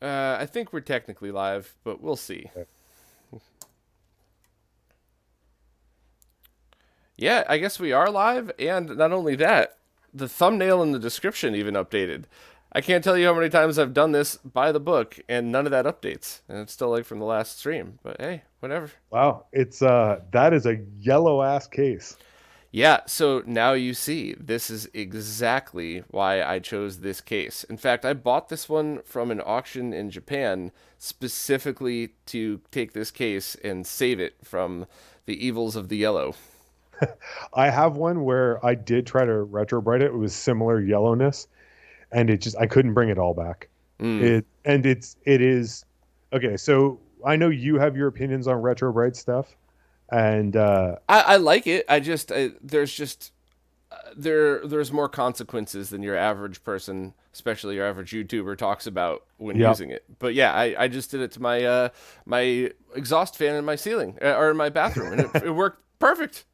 I think we're technically live, but we'll see. Okay. Yeah, I guess we are live, and not only that, the thumbnail and the description even updated. I can't tell you how many times I've done this by the book, and none of that updates, and it's still like from the last stream. But hey, whatever. Wow, it's that is a yellow ass case. Yeah, so now you see, this is exactly why I chose this case. In fact, I bought this one from an auction in Japan specifically to take this case and save it from the evils of the yellow. I have one where I did try to retrobrite it. It was similar yellowness, and it just I couldn't bring it all back. Mm. It is okay. So I know you have your opinions on retrobrite stuff, and I like it. There's just there's more consequences than your average person, especially your average YouTuber, talks about when yeah. using it. But yeah, I just did it to my my exhaust fan in my ceiling or in my bathroom, and it worked perfect.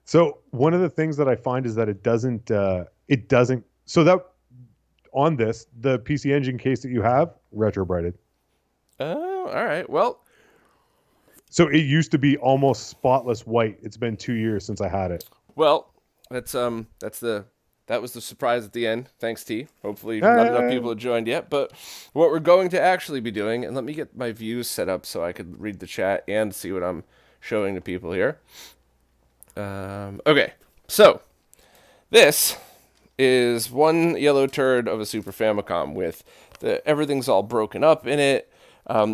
So one of the things that I find is that it doesn't. So that on this the PC Engine case that you have retrobrited. Oh, all right. Well, So it used to be almost spotless white. It's been 2 years since I had it. well, that's the that was the surprise at the end. Thanks, T. Hopefully, not enough Uh, people have joined yet. But what we're going to actually be doing, and let me get my views set up so I could read the chat and see what I'm showing to people here. Okay, so this is one yellow turd of a Super Famicom with everything's all broken up in it.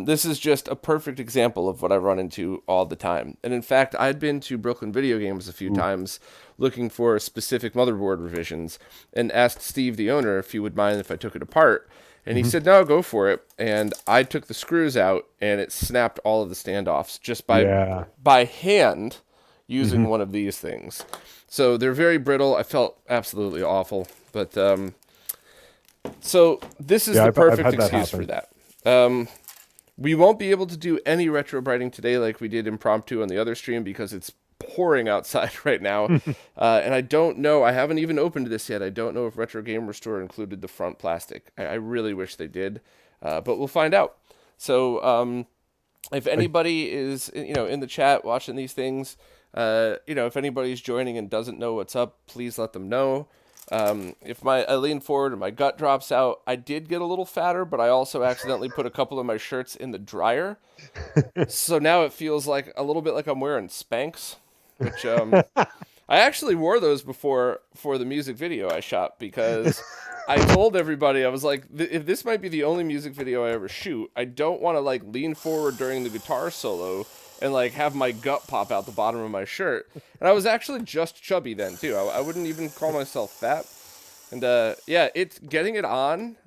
This is just a perfect example of what I run into all the time. And in fact, I'd been to Brooklyn Video Games a few times looking for specific motherboard revisions and asked Steve, the owner, if he would mind if I took it apart. And he said, no, go for it. And I took the screws out and it snapped all of the standoffs just yeah. by hand using one of these things. So they're very brittle. I felt absolutely awful. But so this is Yeah, the I've perfect had that excuse for happen. that. We won't be able to do any retrobriting today like we did impromptu on the other stream because it's pouring outside right now. And I don't know. I haven't even opened this yet. I don't know if Retro Gamer Store included the front plastic. I really wish they did. But we'll find out. So if anybody is in the chat watching these things, if anybody's joining and doesn't know what's up, please let them know. If I lean forward and my gut drops out, I did get a little fatter, but I also accidentally put a couple of my shirts in the dryer. So now it feels like a little bit like I'm wearing Spanx, which I actually wore those before for the music video I shot because I told everybody, I was like, if this might be the only music video I ever shoot, I don't want to like lean forward during the guitar solo and like have my gut pop out the bottom of my shirt. And I was actually just chubby then too. I wouldn't even call myself fat. And yeah, it's getting it on.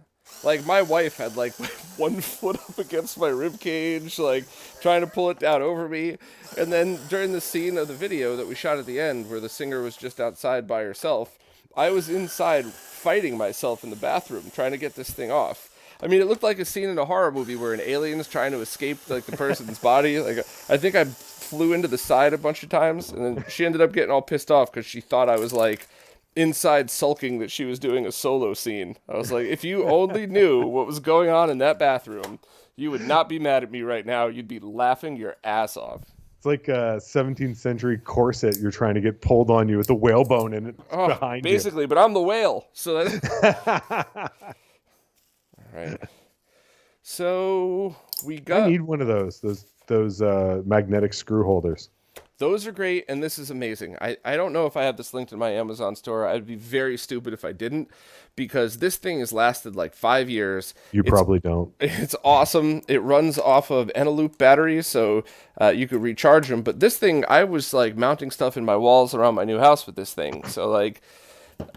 Like my wife had like one foot up against my rib cage, like trying to pull it down over me. And then during the scene of the video that we shot at the end, where the singer was just outside by herself, I was inside fighting myself in the bathroom trying to get this thing off. I mean, it looked like a scene in a horror movie where an alien is trying to escape like the person's body. Like I think I flew into the side a bunch of times, and then she ended up getting all pissed off because she thought I was like inside sulking that she was doing a solo scene. I was like, if you only knew what was going on in that bathroom, you would not be mad at me right now. You'd be laughing your ass off. It's like a 17th century corset you're trying to get pulled on you with a whalebone in it behind basically, but I'm the whale. So that's you. right. So we I got need one of those magnetic screw holders. those are great, and this is amazing. I don't know if I have this linked in my Amazon store. I'd be very stupid if I didn't, because this thing has lasted like 5 years. You probably don't. It's awesome. It runs off of Eneloop batteries, so you could recharge them. But this thing, I was like mounting stuff in my walls around my new house with this thing. So like,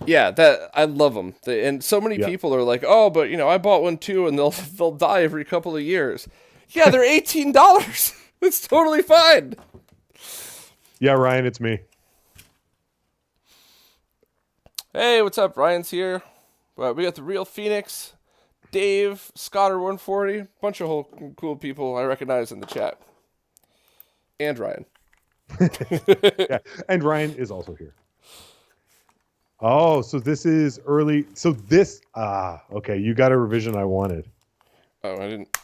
yeah, that I love them. And so many Yeah. people are like, oh, but I bought one too, and they'll die every couple of years. Yeah, they're $18. It's totally fine. Yeah, Ryan, it's me. Hey, what's up? Ryan's here. We got the real Phoenix, Dave, Scotter140, bunch of whole cool people I recognize in the chat, and Ryan. Yeah, and Ryan is also here. Oh, so this is early. So this, okay, you got a revision I wanted. Oh, I didn't.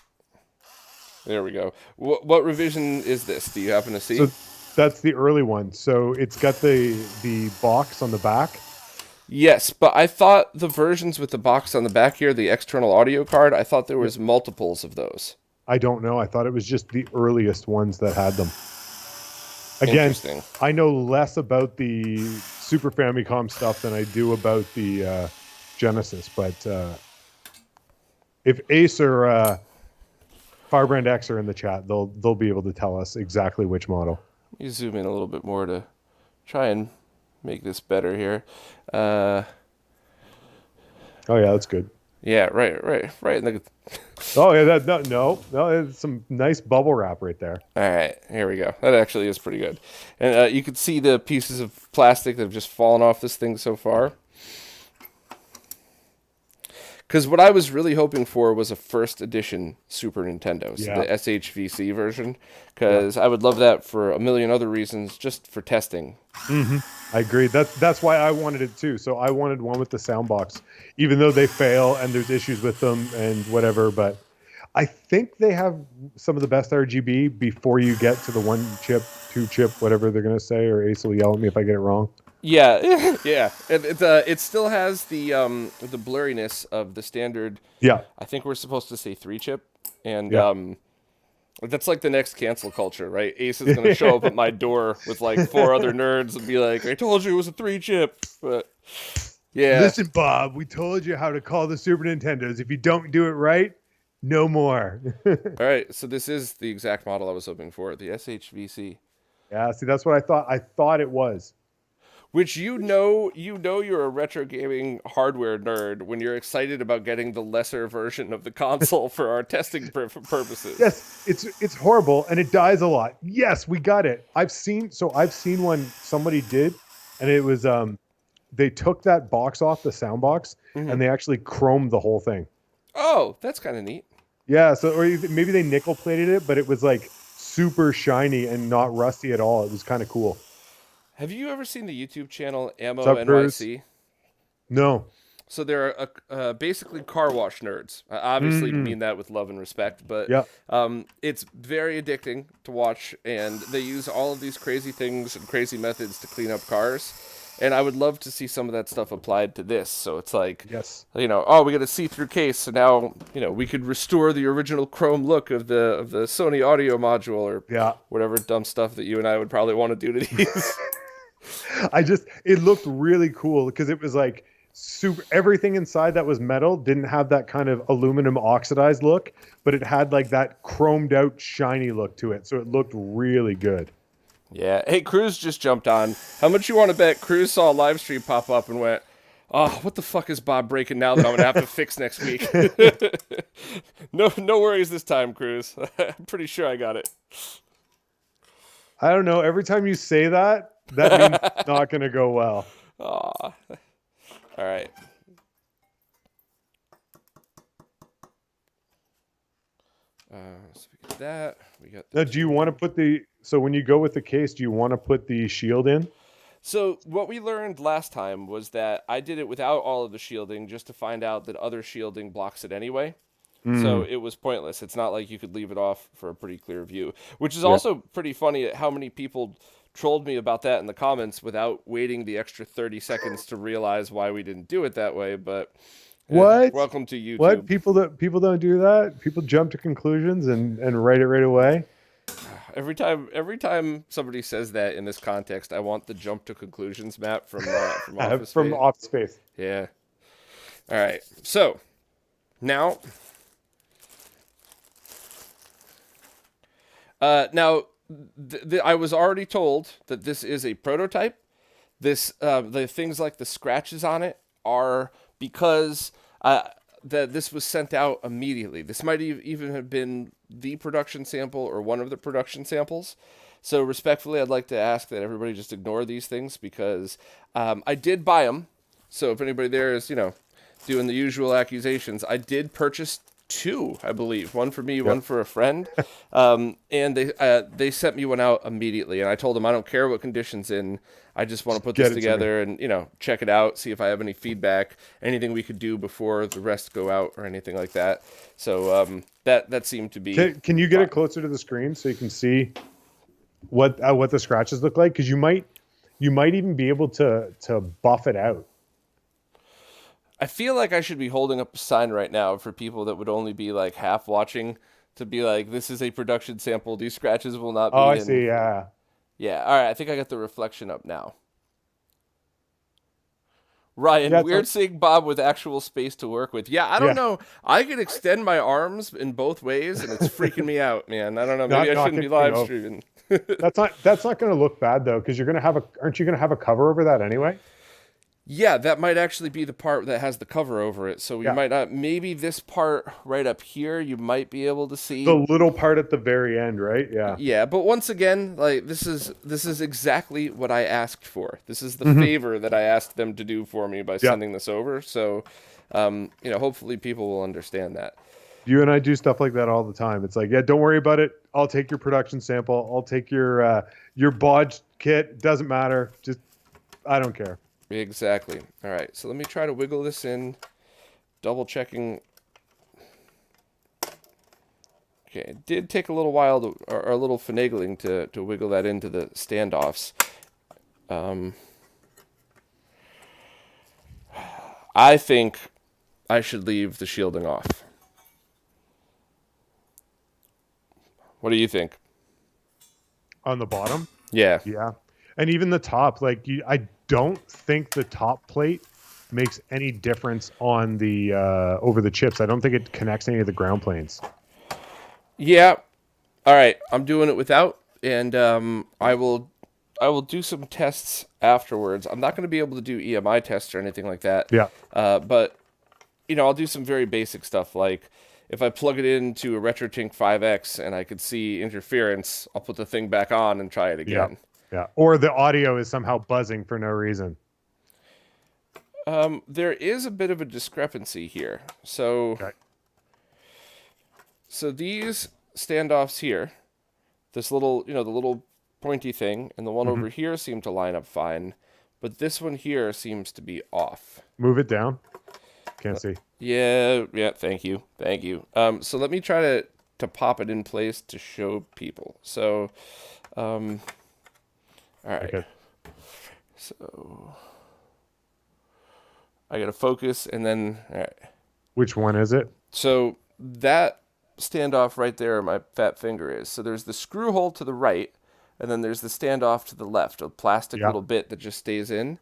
There we go. What revision is this? Do you happen to see? So that's the early one. So it's got the box on the back. Yes, but I thought the versions with the box on the back here, the external audio card, I thought there was multiples of those. I don't know. I thought it was just the earliest ones that had them. Again, Interesting. I know less about the Super Famicom stuff than I do about the Genesis, but if Ace or Firebrand X are in the chat, they'll be able to tell us exactly which model. Let me zoom in a little bit more to try and make this better here. Oh yeah, that's good. Yeah, right. In the... Oh yeah, no, it's some nice bubble wrap right there. All right, here we go. That actually is pretty good. And you can see the pieces of plastic that have just fallen off this thing so far. Because what I was really hoping for was a first edition Super Nintendo, so the SHVC version. Because I would love that for a million other reasons, just for testing. Mm-hmm. I agree. That's why I wanted it too. So I wanted one with the sound box, even though they fail and there's issues with them and whatever. But I think they have some of the best RGB before you get to the 1-chip, 2-chip, whatever they're gonna say. Or Ace will yell at me if I get it wrong. Yeah, yeah. It still has the blurriness of the standard. Yeah. I think we're supposed to say 3-chip, and that's like the next cancel culture, right? Ace is gonna show up at my door with like 4 other nerds and be like, "I told you it was a 3-chip," but yeah. Listen, Bob, we told you how to call the Super Nintendos. If you don't do it right, no more. All right, so this is the exact model I was hoping for, the SHVC. Yeah, see, that's what I thought. I thought it was. Which you're a retro gaming hardware nerd when you're excited about getting the lesser version of the console for our testing purposes. Yes, it's horrible and it dies a lot. Yes, we got it. I've seen one somebody did, and it was they took that box off the sound box and they actually chromed the whole thing. Oh, that's kind of neat. Yeah, so or maybe they nickel plated it, but it was like super shiny and not rusty at all. It was kind of cool. Have you ever seen the YouTube channel Ammo What's up, NYC? Bruce? No. So they're basically car wash nerds. I obviously mean that with love and respect, but it's very addicting to watch, and they use all of these crazy things and crazy methods to clean up cars. And I would love to see some of that stuff applied to this. So it's like, we got a see-through case, so now we could restore the original chrome look of the Sony audio module or whatever dumb stuff that you and I would probably want to do to these. It looked really cool because it was like super. Everything inside that was metal didn't have that kind of aluminum oxidized look, but it had like that chromed out shiny look to it. So it looked really good. Yeah. Hey, Cruz just jumped on. How much you want to bet Cruz saw a live stream pop up and went, "Oh, what the fuck is Bob breaking now that I'm gonna have to fix next week?" No worries this time, Cruz. I'm pretty sure I got it. I don't know. Every time you say that means it's not going to go well. Aw. All right. So we get that. We got. Now, do you want to put so when you go with the case, do you want to put the shield in? So what we learned last time was that I did it without all of the shielding just to find out that other shielding blocks it anyway. So it was pointless. It's not like you could leave it off for a pretty clear view, which is also pretty funny at how many people trolled me about that in the comments without waiting the extra 30 seconds to realize why we didn't do it that way. But welcome to YouTube. What? People don't do that? People jump to conclusions and write it right away? Every time somebody says that in this context, I want the jump to conclusions map from Office from Space. Office Space. Yeah. All right. So now I was already told that this is a prototype. The things like the scratches on it are because that this was sent out immediately. This might even have been the production sample or one of the production samples. So respectfully, I'd like to ask that everybody just ignore these things because I did buy them. So if anybody there is, doing the usual accusations, I did purchase 2, I believe. One for me, one for a friend. And they sent me one out immediately. And I told them I don't care what condition's in. I just want to put this together and, check it out, see if I have any feedback, anything we could do before the rest go out or anything like that. So that seemed to be... Can you get it closer to the screen so you can see what the scratches look like? Because you might even be able to buff it out. I feel like I should be holding up a sign right now for people that would only be like half watching to be like, this is a production sample. These scratches will not be I see. Yeah. Yeah. All right. I think I got the reflection up now. Ryan, weird seeing Bob with actual space to work with. Yeah, I don't know. I could extend my arms in both ways, and it's freaking me out, man. I don't know. Maybe I shouldn't be live streaming. That's not going to look bad though, because aren't you going to have a cover over that anyway? Yeah, that might actually be the part that has the cover over it. So you might not. Maybe this part right up here, you might be able to see the little part at the very end, right? Yeah. Yeah, but once again, like this is exactly what I asked for. This is the favor that I asked them to do for me by sending this over. So, hopefully people will understand that. You and I do stuff like that all the time. It's like, yeah, don't worry about it. I'll take your production sample. I'll take your bodged kit. Doesn't matter. Just I don't care. Exactly. All right, so let me try to wiggle this in, double checking. Okay, it did take a little while or a little finagling to wiggle that into the standoffs. I think I should leave the shielding off. What do you think? On the bottom? Yeah. Yeah. And even the top, I don't think the top plate makes any difference on the over the chips. I don't think it connects any of the ground planes. Yeah. All right. I'm doing it without, and I will do some tests afterwards. I'm not going to be able to do EMI tests or anything like that. Yeah. But I'll do some very basic stuff like if I plug it into a RetroTink 5X and I could see interference, I'll put the thing back on and try it again. Yeah. Yeah, or the audio is somehow buzzing for no reason. There is a bit of a discrepancy here. So these standoffs here, this little, the little pointy thing, and the one over here seem to line up fine, but this one here seems to be off. Move it down. Can't see. Yeah, thank you. So let me try to pop it in place to show people. So, all right. Okay. So I got to focus and then, all right. Which one is it? So that standoff right there, my fat finger is. So there's the screw hole to the right, and then there's the standoff to the left, a plastic little bit that just stays in.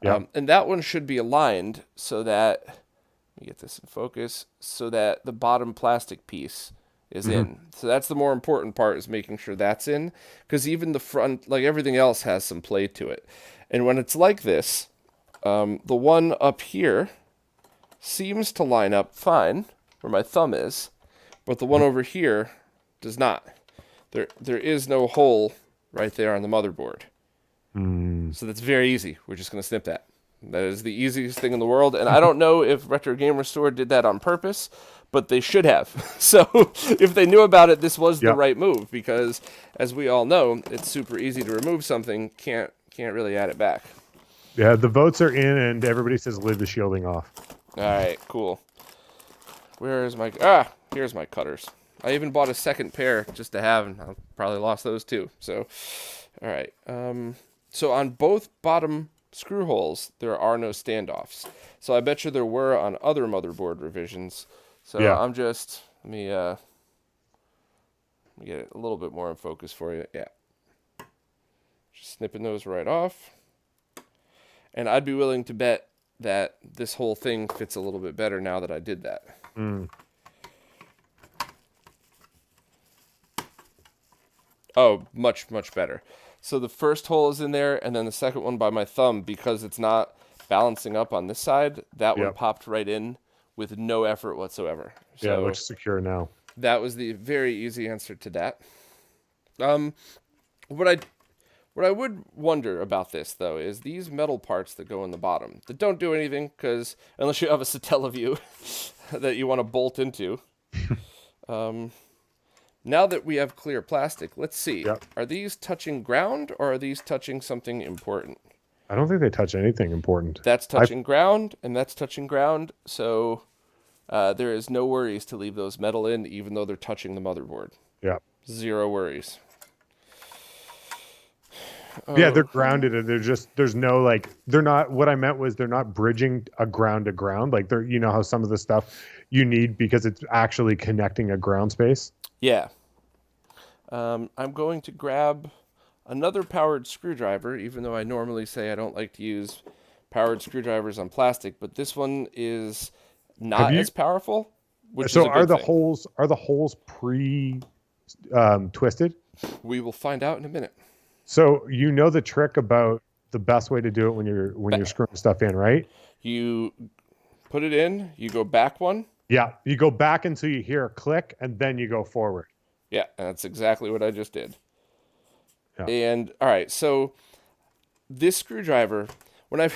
And that one should be aligned so that, let me get this in focus, so that the bottom plastic piece is in. So that's the more important part, is making sure that's in, because even the front, like everything else, has some play to it. And when it's like this, the one up here seems to line up fine where my thumb is, but the one over here does not. There is no hole right there on the motherboard. So that's very easy. We're just going to snip that. That is the easiest thing in the world, and I don't know if Retro Gamer Store did that on purpose, but they should have. So if they knew about it, this was the right move, because as we all know, it's super easy to remove something, can't really add it back. Yeah, the votes are in, and everybody says leave the shielding off. All right, cool. Here's my cutters. I even bought a second pair just to have, and I probably lost those too. So, all right. So on both bottom screw holes, there are no standoffs. So I bet you there were on other motherboard revisions. So I'm just, let me get it a little bit more in focus for you. Yeah. Just snipping those right off. And I'd be willing to bet that this whole thing fits a little bit better now that I did that. Oh, much, much better. So the first hole is in there, and then the second one by my thumb, because it's not balancing up on this side, that one popped right in with no effort whatsoever. So it looks secure now. That was the very easy answer to that. What I would wonder about this, though, is these metal parts that go in the bottom that don't do anything, because unless you have a Satellaview that you want to bolt into, Now that we have clear plastic, let's see. Yep. Are these touching ground or are these touching something important? I don't think they touch anything important. That's touching ground, and that's touching ground, so there is no worries to leave those metal in, even though they're touching the motherboard. Yeah. Zero worries. Yeah, they're grounded, and there's no like, they're not, what I meant was they're not bridging a ground to ground. Like they're, you know how some of the stuff you need because it's actually connecting a ground space. Yeah. I'm going to grab another powered screwdriver, even though I normally say I don't like to use powered screwdrivers on plastic, but this one is not as powerful. Which So is a good thing. are the holes pre twisted? We will find out in a minute. So you know the trick about the best way to do it when you're screwing stuff in, right? You put it in, you go back one. Yeah, you go back until you hear a click, and then you go forward. Yeah, and that's exactly what I just did. Yeah. And all right, so this screwdriver, when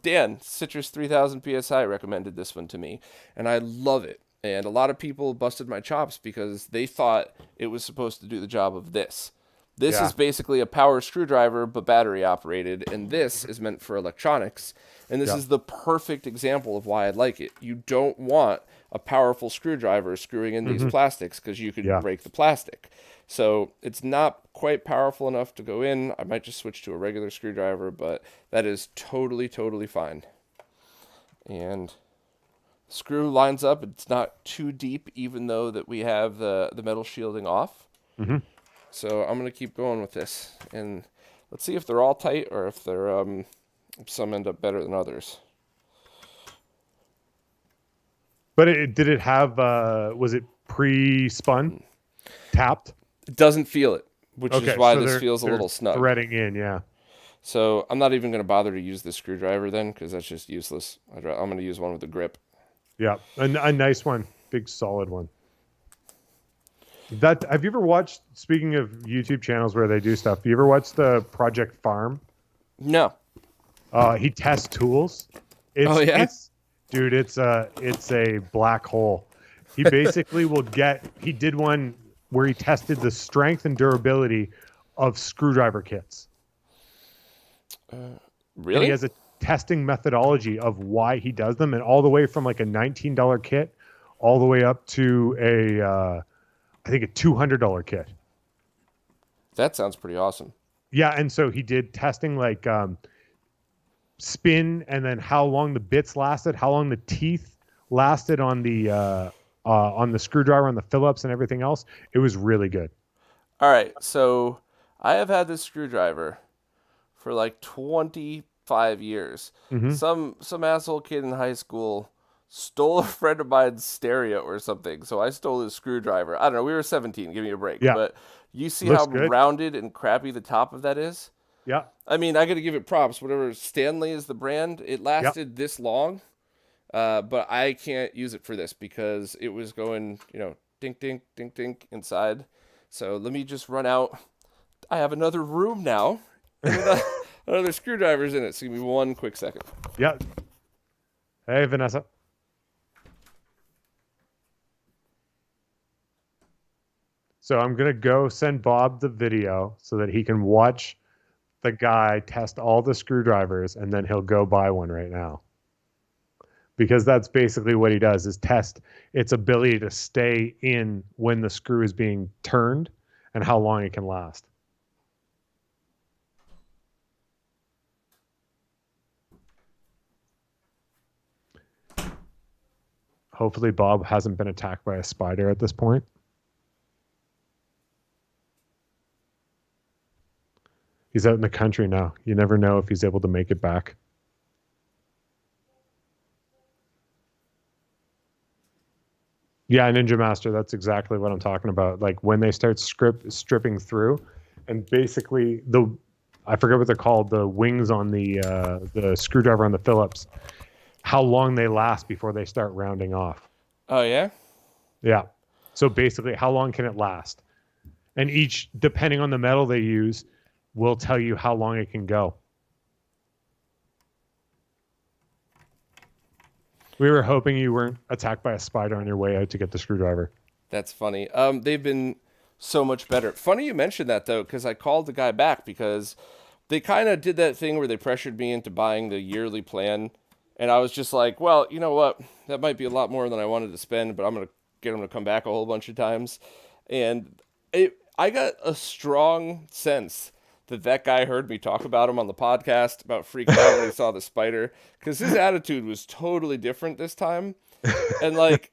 Dan Citrus 3000 PSI recommended this one to me, and I love it. And a lot of people busted my chops because they thought it was supposed to do the job of this. This is basically a power screwdriver, but battery operated, and this is meant for electronics. And this is the perfect example of why I like it. You don't want a powerful screwdriver screwing in these plastics because you could break the plastic. So it's not quite powerful enough to go in. I might just switch to a regular screwdriver, but that is totally, totally fine. And the screw lines up. It's not too deep, even though that we have the metal shielding off. Mm-hmm. So I'm going to keep going with this. And let's see if they're all tight or if they're some end up better than others. But did it have, was it pre-spun? Tapped? It doesn't feel it, which is why this feels a little snug. Threading in, yeah. So I'm not even going to bother to use this screwdriver then because that's just useless. I'm going to use one with a grip. Yeah, a nice one. Big, solid one. Have you ever watched, speaking of YouTube channels where they do stuff, you ever watched the Project Farm? No. He tests tools. Dude, it's a black hole. He basically he did one where he tested the strength and durability of screwdriver kits. Really? And he has a testing methodology of why he does them, and all the way from like a $19 kit all the way up to I think a $200 kit. That sounds pretty awesome. Yeah, and so he did testing like spin, and then how long the bits lasted, how long the teeth lasted on the screwdriver, on the Phillips, and everything else. It was really good. All right, so I have had this screwdriver for like 25 years. Mm-hmm. Some asshole kid in high school stole a friend of mine's stereo or something, so I stole his screwdriver. I don't know, we were 17, give me a break. Yeah. But you see Looks how good. rounded and crappy the top of that is? Yeah. I mean, I got to give it props. Whatever Stanley is the brand, it lasted this long, but I can't use it for this because it was going, dink, dink, dink, dink inside. So let me just run out. I have another room now, and another screwdriver's in it. So give me one quick second. Yeah. Hey, Vanessa. So I'm going to go send Bob the video so that he can watch the guy test all the screwdrivers, and then he'll go buy one right now. Because that's basically what he does, is test its ability to stay in when the screw is being turned and how long it can last. Hopefully Bob hasn't been attacked by a spider at this point. He's out in the country now. You never know if he's able to make it back. Yeah, Ninja Master, that's exactly what I'm talking about. Like when they start stripping through, and basically I forget what they're called, the wings on the screwdriver on the Phillips, how long they last before they start rounding off. Oh, yeah? Yeah. So basically, how long can it last? And each, depending on the metal they use, will tell you how long it can go. We were hoping you weren't attacked by a spider on your way out to get the screwdriver. That's funny. They've been so much better. Funny you mentioned that though, because I called the guy back because they kind of did that thing where they pressured me into buying the yearly plan, and I was just like, well, you know what? That might be a lot more than I wanted to spend, but I'm gonna get them to come back a whole bunch of times, and I got a strong sense that that guy heard me talk about him on the podcast about freaking out when he saw the spider, because his attitude was totally different this time, and like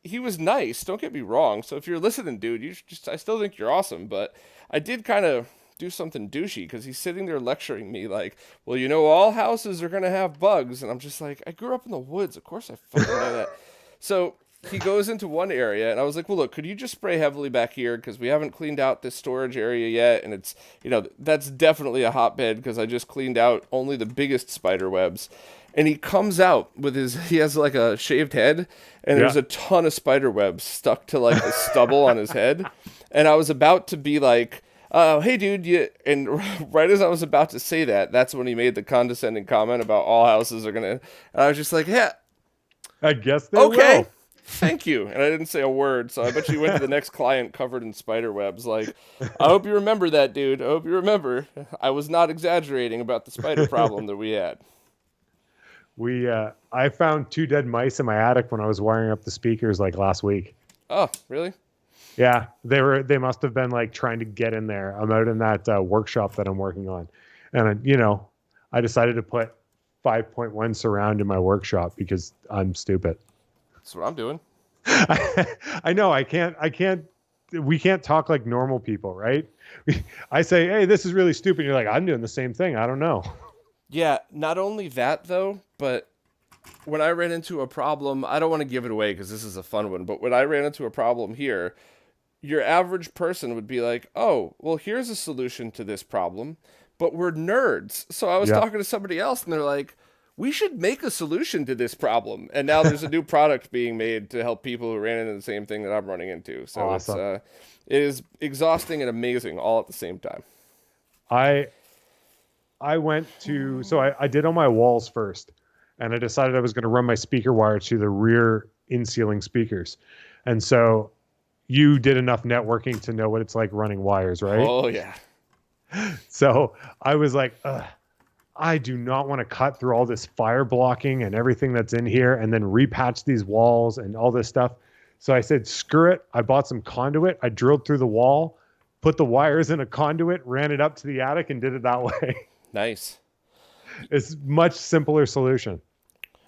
he was nice. Don't get me wrong. So if you're listening, dude, I still think you're awesome. But I did kind of do something douchey because he's sitting there lecturing me like, well, you know, all houses are gonna have bugs, and I'm just like, I grew up in the woods. Of course, I fucking know that. So he goes into one area, and I was like, well, look, could you just spray heavily back here because we haven't cleaned out this storage area yet, and it's, you know, that's definitely a hotbed because I just cleaned out only the biggest spider webs. And he comes out with he has like a shaved head, and there's a ton of spider webs stuck to like the stubble on his head. And I was about to be like, hey dude, and right as I was about to say that, that's when he made the condescending comment about all houses are gonna, and I was just like, yeah, I guess they okay, will. thank you. And I didn't say a word, so I bet you went to the next client covered in spider webs. Like, I hope you remember that, dude. I hope you remember. I was not exaggerating about the spider problem that we had. I found 2 dead mice in my attic when I was wiring up the speakers like last week. Oh, really? Yeah, they must have been like trying to get in there. I'm out in that workshop that I'm working on, and I decided to put 5.1 surround in my workshop because I'm stupid. That's what I'm doing. I know I can't we can't talk like normal people, right? I say, hey, this is really stupid. You're like, I'm doing the same thing. I don't know. Yeah, not only that, though, but when I ran into a problem, I don't want to give it away because this is a fun one, but when I ran into a problem here, your average person would be like, oh, well, here's a solution to this problem, but we're nerds. So I was talking to somebody else, and they're like, we should make a solution to this problem. And now there's a new product being made to help people who ran into the same thing that I'm running into. So awesome. it is exhausting and amazing all at the same time. I went to, so I did on my walls first, and I decided I was going to run my speaker wire to the rear in-ceiling speakers. And so you did enough networking to know what it's like running wires, right? Oh, yeah. So I was like, I do not want to cut through all this fire blocking and everything that's in here and then repatch these walls and all this stuff. So I said, screw it. I bought some conduit. I drilled through the wall, put the wires in a conduit, ran it up to the attic, and did it that way. Nice. It's a much simpler solution.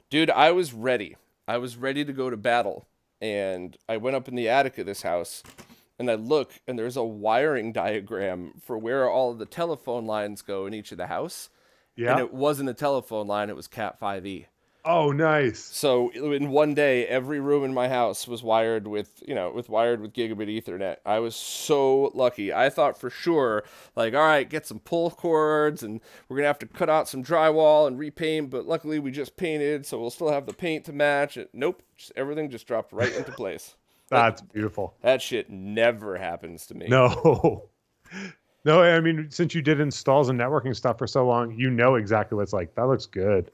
Dude, I was ready. I was ready to go to battle. And I went up in the attic of this house, and I look, and there's a wiring diagram for where all of the telephone lines go in each of the house. Yeah. And it wasn't a telephone line, it was Cat 5e. Oh, nice. So in one day, every room in my house was wired with gigabit Ethernet. I was so lucky. I thought for sure, like, all right, get some pull cords, and we're going to have to cut out some drywall and repaint, but luckily we just painted, so we'll still have the paint to match it. Nope, everything just dropped right into place. That's beautiful. That shit never happens to me. No. No, I mean, since you did installs and networking stuff for so long, you know exactly what it's like. That looks good.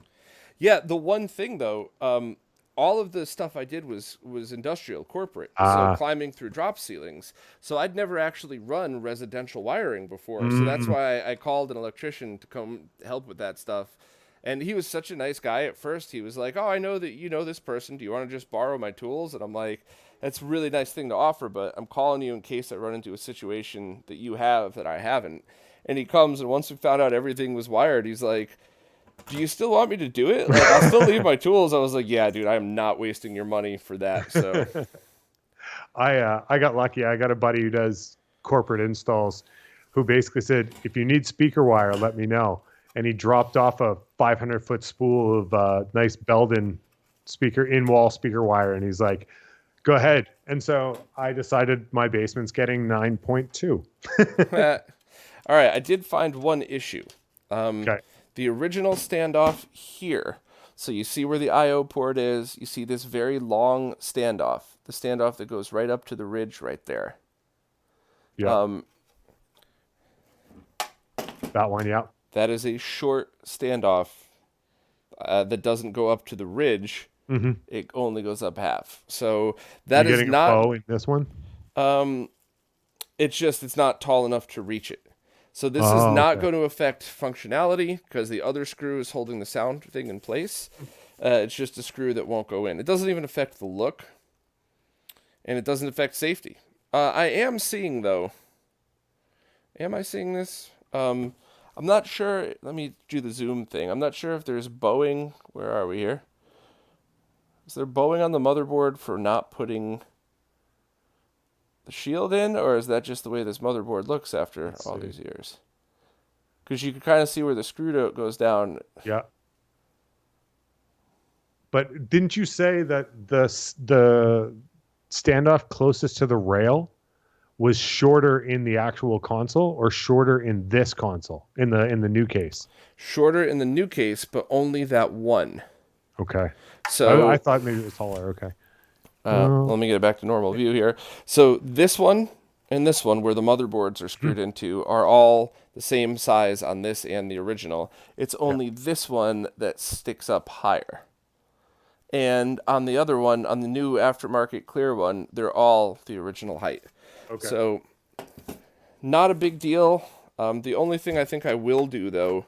Yeah, the one thing though, all of the stuff I did was industrial, corporate, so climbing through drop ceilings. So I'd never actually run residential wiring before, so that's why I called an electrician to come help with that stuff. And he was such a nice guy at first. He was like, oh, I know that you know this person. Do you want to just borrow my tools? And I'm like, that's a really nice thing to offer, but I'm calling you in case I run into a situation that you have that I haven't. And he comes, and once we found out everything was wired, he's like, do you still want me to do it? Like, I'll still leave my tools. I was like, yeah, dude, I am not wasting your money for that. So I got lucky. I got a buddy who does corporate installs who basically said, if you need speaker wire, let me know. And he dropped off a 500-foot spool of nice Belden in-wall speaker wire. And he's like, go ahead. And so I decided my basement's getting 9.2. All right, I did find one issue. Okay. The original standoff here. So you see where the I/O port is. You see this very long standoff. The standoff that goes right up to the ridge right there. Yeah. That one, yeah. That is a short standoff that doesn't go up to the ridge. it only goes up half. So You that is getting a not. bow in this one? It's not tall enough to reach it. So this is Oh, not okay. going to affect functionality because the other screw is holding the sound thing in place. It's just a screw that won't go in. It doesn't even affect the look, and it doesn't affect safety. I am seeing, though. Am I seeing this? I'm not sure. Let me do the zoom thing. I'm not sure if there's bowing. Where are we here? Is there bowing on the motherboard for not putting the shield in, or is that just the way this motherboard looks after all these years? Because you can kind of see where the screw goes down. Yeah. But didn't you say that the standoff closest to the rail was shorter in the actual console or shorter in this console in the new case? Shorter in the new case, but only that one. Okay. So I thought maybe it was taller. Okay. let me get it back to normal view here. So this one and this one, where the motherboards are screwed into, are all the same size on this and the original. It's only this one that sticks up higher. And on the other one, on the new aftermarket clear one, they're all the original height. Okay. So not a big deal. The only thing I think I will do, though,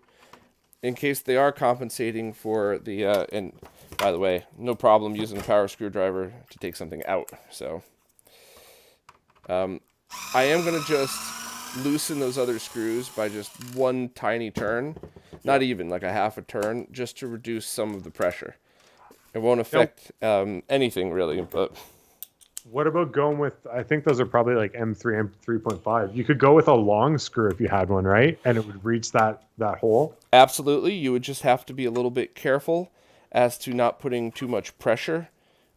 in case they are compensating for the, and by the way, no problem using a power screwdriver to take something out. So I am going to just loosen those other screws by just one tiny turn, not even like a half a turn, just to reduce some of the pressure. It won't affect anything really, but What about going with, I think those are probably like M3, M3.5. You could go with a long screw if you had one, right? And it would reach that hole. absolutely, you would just have to be a little bit careful as to not putting too much pressure.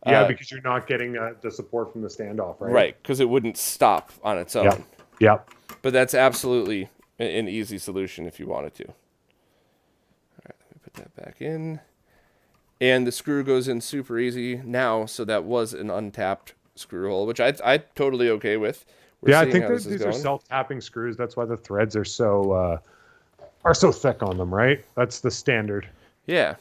Yeah, because you're not getting the support from the standoff, right? Right, because it wouldn't stop on its own. Yep. Yep. But that's absolutely an easy solution if you wanted to. All right, let me put that back in. And the screw goes in super easy now, so that was an untapped screw hole, which I totally okay with. We're Yeah, I seeing think how that this is these are going. self-tapping screws. That's why the threads are so thick on them, right? That's the standard. Yeah.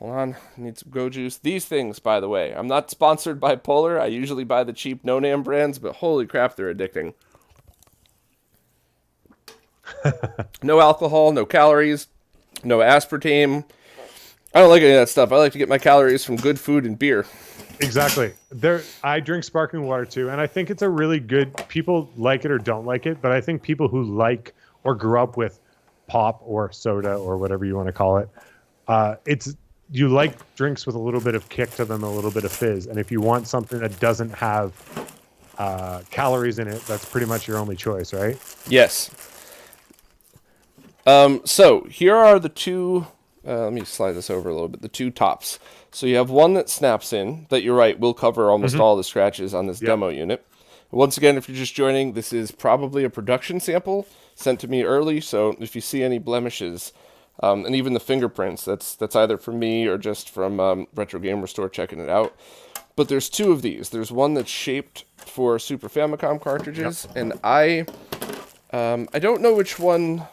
Hold on, I need some Go Juice. These things, by the way, I'm not sponsored by Polar. I usually buy the cheap no-name brands, but holy crap, they're addicting. No alcohol, no calories, no aspartame. I don't like any of that stuff. I like to get my calories from good food and beer. Exactly. I drink sparkling water too, and I think it's a really good. People like it or don't like it, but I think people who like or grew up with pop or soda or whatever you want to call it, you like drinks with a little bit of kick to them, a little bit of fizz, and if you want something that doesn't have calories in it, that's pretty much your only choice, right? Yes. So here are the two. Let me slide this over a little bit. The two tops. So you have one that snaps in, that you're right, will cover almost all the scratches on this demo unit. Once again, if you're just joining, this is probably a production sample sent to me early. So if you see any blemishes, and even the fingerprints, that's either from me or just from Retro Gamer Store checking it out. But there's two of these. There's one that's shaped for Super Famicom cartridges, and I don't know which one.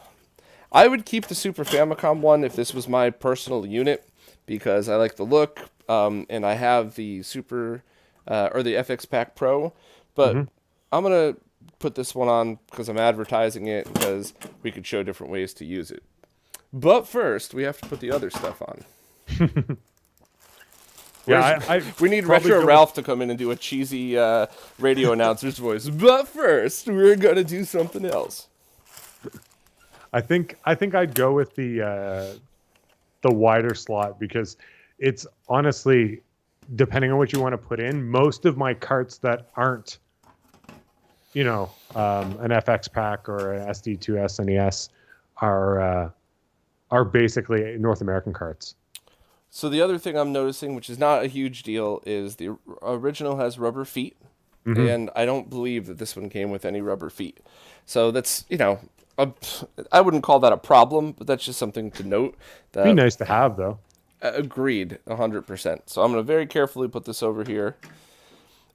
I would keep the Super Famicom one if this was my personal unit, because I like the look, and I have the Super or the FX Pack Pro. But I'm gonna put this one on because I'm advertising it, because we could show different ways to use it. But first, we have to put the other stuff on. Yeah, we need Retro Ralph to come in and do a cheesy radio announcer's voice. But first, we're gonna do something else. I think I'd go with the wider slot, because it's honestly, depending on what you want to put in, most of my carts that aren't, an FX pack or an SD2 SNES are basically North American carts. So the other thing I'm noticing, which is not a huge deal, is the original has rubber feet, and I don't believe that this one came with any rubber feet. So that's, I wouldn't call that a problem, but that's just something to note. It'd be nice to have, though. Agreed, 100%. So I'm going to very carefully put this over here.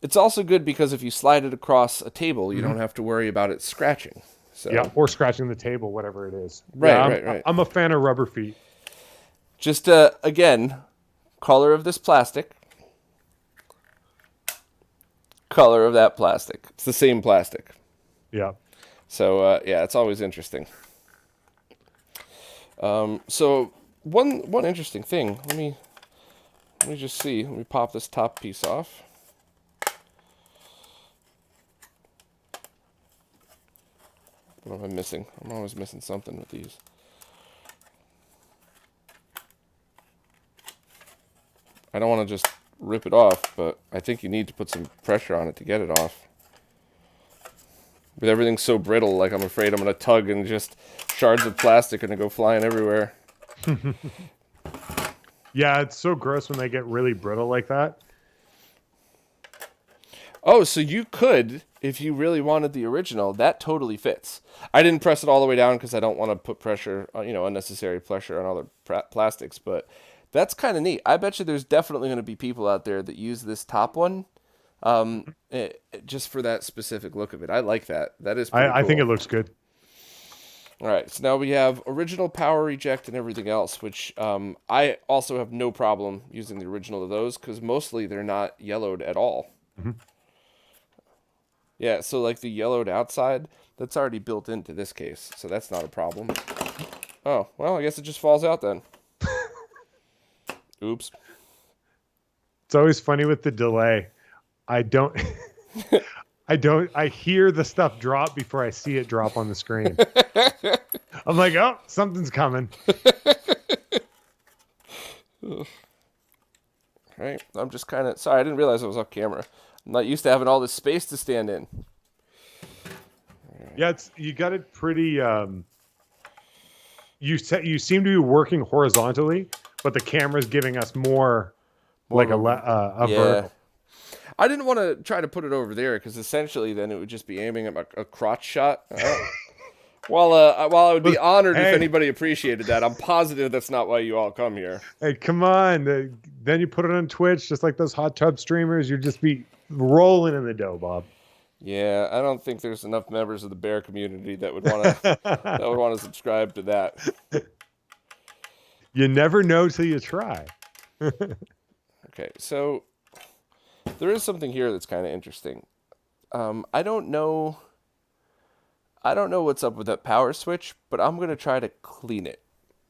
It's also good because if you slide it across a table, you don't have to worry about it scratching. So. Yeah, or scratching the table, whatever it is. Right, yeah, right. I'm a fan of rubber feet. Just, again, color of this plastic, color of that plastic. It's the same plastic. Yeah. So yeah, it's always interesting. So one interesting thing. Let me just see. Let me pop this top piece off. What am I missing? I'm always missing something with these. I don't want to just rip it off, but I think you need to put some pressure on it to get it off. With everything so brittle, like I'm afraid I'm going to tug and just shards of plastic are going to go flying everywhere. Yeah, it's so gross when they get really brittle like that. Oh, so you could, if you really wanted the original, that totally fits. I didn't press it all the way down because I don't want to put pressure, unnecessary pressure on other plastics, but that's kind of neat. I bet you there's definitely going to be people out there that use this top one just for that specific look of it. I like that. That is pretty cool. I think it looks good. All right, so now we have original power reject and everything else, which I also have no problem using the original of those because mostly they're not yellowed at all. Mm-hmm. Yeah, so like the yellowed outside, that's already built into this case, so that's not a problem. Oh, well, I guess it just falls out then. Oops. It's always funny with the delay. I hear the stuff drop before I see it drop on the screen. I'm like, oh, something's coming. All right, I'm just kind of, sorry, I didn't realize I was off camera. I'm not used to having all this space to stand in. Yeah, you got it pretty. You seem to be working horizontally, but the camera's giving us more like a vertical. I didn't want to try to put it over there because essentially then it would just be aiming at a crotch shot. While I would be honored if anybody appreciated that, I'm positive that's not why you all come here. Hey, come on! Then you put it on Twitch, just like those hot tub streamers. You'd just be rolling in the dough, Bob. Yeah, I don't think there's enough members of the bear community that would want to subscribe to that. You never know till you try. Okay, so there is something here that's kind of interesting. I don't know what's up with that power switch, but I'm going to try to clean it.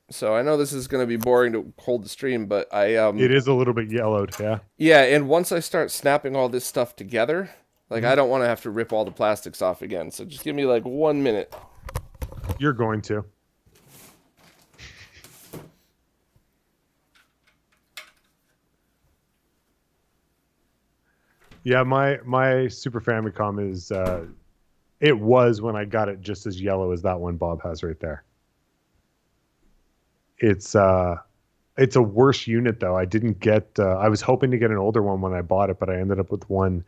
So I know this is going to be boring to hold the stream, but it is a little bit yellowed, yeah. Yeah, and once I start snapping all this stuff together, like I don't want to have to rip all the plastics off again. So just give me like 1 minute. You're going to. Yeah, my Super Famicom is it was when I got it just as yellow as that one Bob has right there. It's a worse unit though. I didn't get I was hoping to get an older one when I bought it, but I ended up with one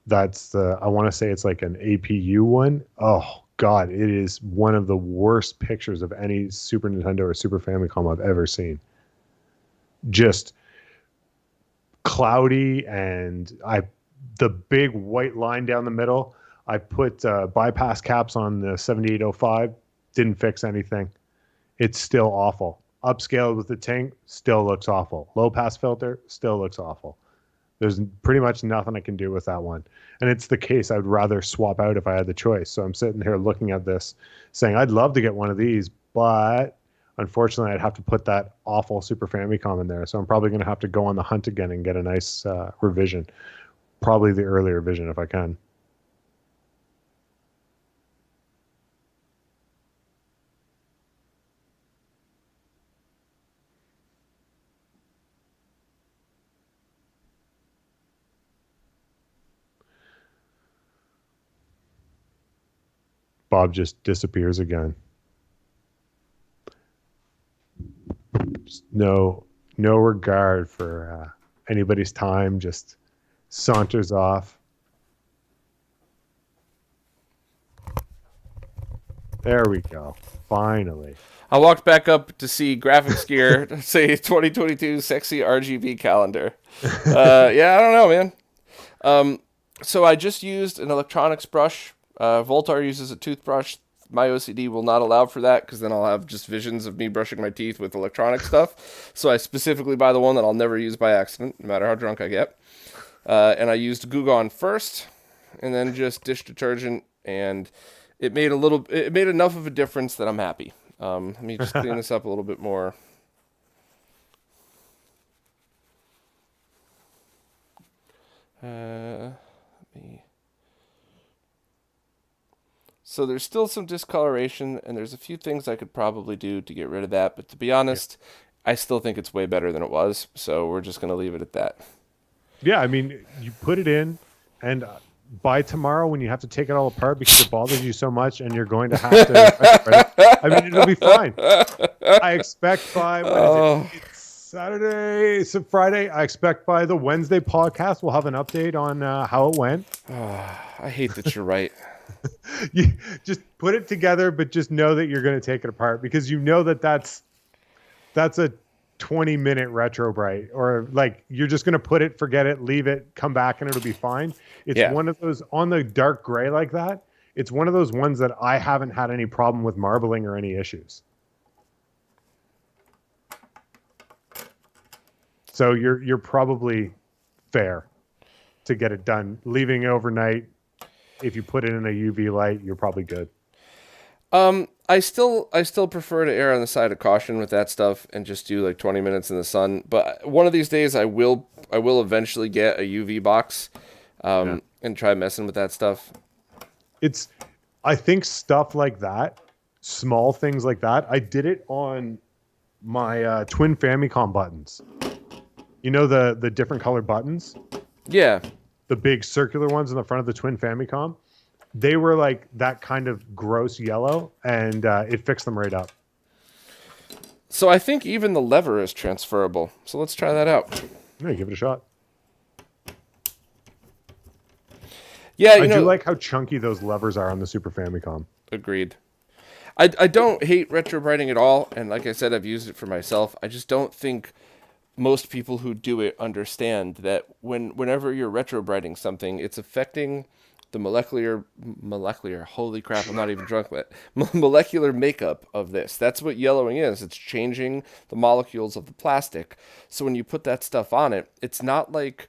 that's I want to say it's like an APU one. Oh God, it is one of the worst pictures of any Super Nintendo or Super Famicom I've ever seen. Just cloudy, and the big white line down the middle. I put bypass caps on the 7805. Didn't fix anything. It's still awful. Upscaled with the tank, still looks awful. Low pass filter, still looks awful. There's pretty much nothing I can do with that one. And it's the case I'd rather swap out if I had the choice. So I'm sitting here looking at this saying, I'd love to get one of these, but unfortunately I'd have to put that awful Super Famicom in there. So I'm probably going to have to go on the hunt again and get a nice revision. Probably the earlier version if I can. Bob just disappears again. Just no regard for anybody's time, just saunters off. There we go. Finally. I walked back up to see graphics gear, say 2022 sexy RGB calendar. Yeah, I don't know, man. So I just used an electronics brush. Voltar uses a toothbrush. my OCD will not allow for that, because then I'll have just visions of me brushing my teeth with electronic stuff. So I specifically buy the one that I'll never use by accident, no matter how drunk I get. And I used Goo Gone first, and then just dish detergent, and it made enough of a difference that I'm happy. Let me just clean this up a little bit more. So there's still some discoloration, and there's a few things I could probably do to get rid of that. But to be honest, I still think it's way better than it was. So we're just going to leave it at that. Yeah, I mean, you put it in, and by tomorrow when you have to take it all apart because it bothers you so much and you're going to have to, I mean, it'll be fine. I expect by, what is it? It's Saturday, so Friday. I expect by the Wednesday podcast, we'll have an update on how it went. I hate that you're right. You just put it together, but just know that you're going to take it apart, because you know that that's a 20-minute retro bright, or like you're just going to put it, forget it, leave it, come back, and it'll be fine. It's one of those on the dark gray like that. It's one of those ones that I haven't had any problem with marbling or any issues. So you're probably fair to get it done. Leaving it overnight, if you put it in a UV light, you're probably good. I still prefer to err on the side of caution with that stuff and just do like 20 minutes in the sun. But one of these days I will eventually get a UV box and try messing with that stuff. I think stuff like that, small things like that. I did it on my twin Famicom buttons. You know, the different colored buttons? Yeah. The big circular ones in the front of the twin Famicom. They were like that kind of gross yellow, and it fixed them right up. So I think even the lever is transferable. So let's try that out. Yeah, give it a shot. Yeah, I do like how chunky those levers are on the Super Famicom. Agreed. I don't hate retrobrighting at all, and like I said, I've used it for myself. I just don't think most people who do it understand that whenever you're retrobrighting something, it's affecting the molecular, holy crap, I'm not even drunk with it, molecular makeup of this. That's what yellowing is. It's changing the molecules of the plastic. So when you put that stuff on it, it's not like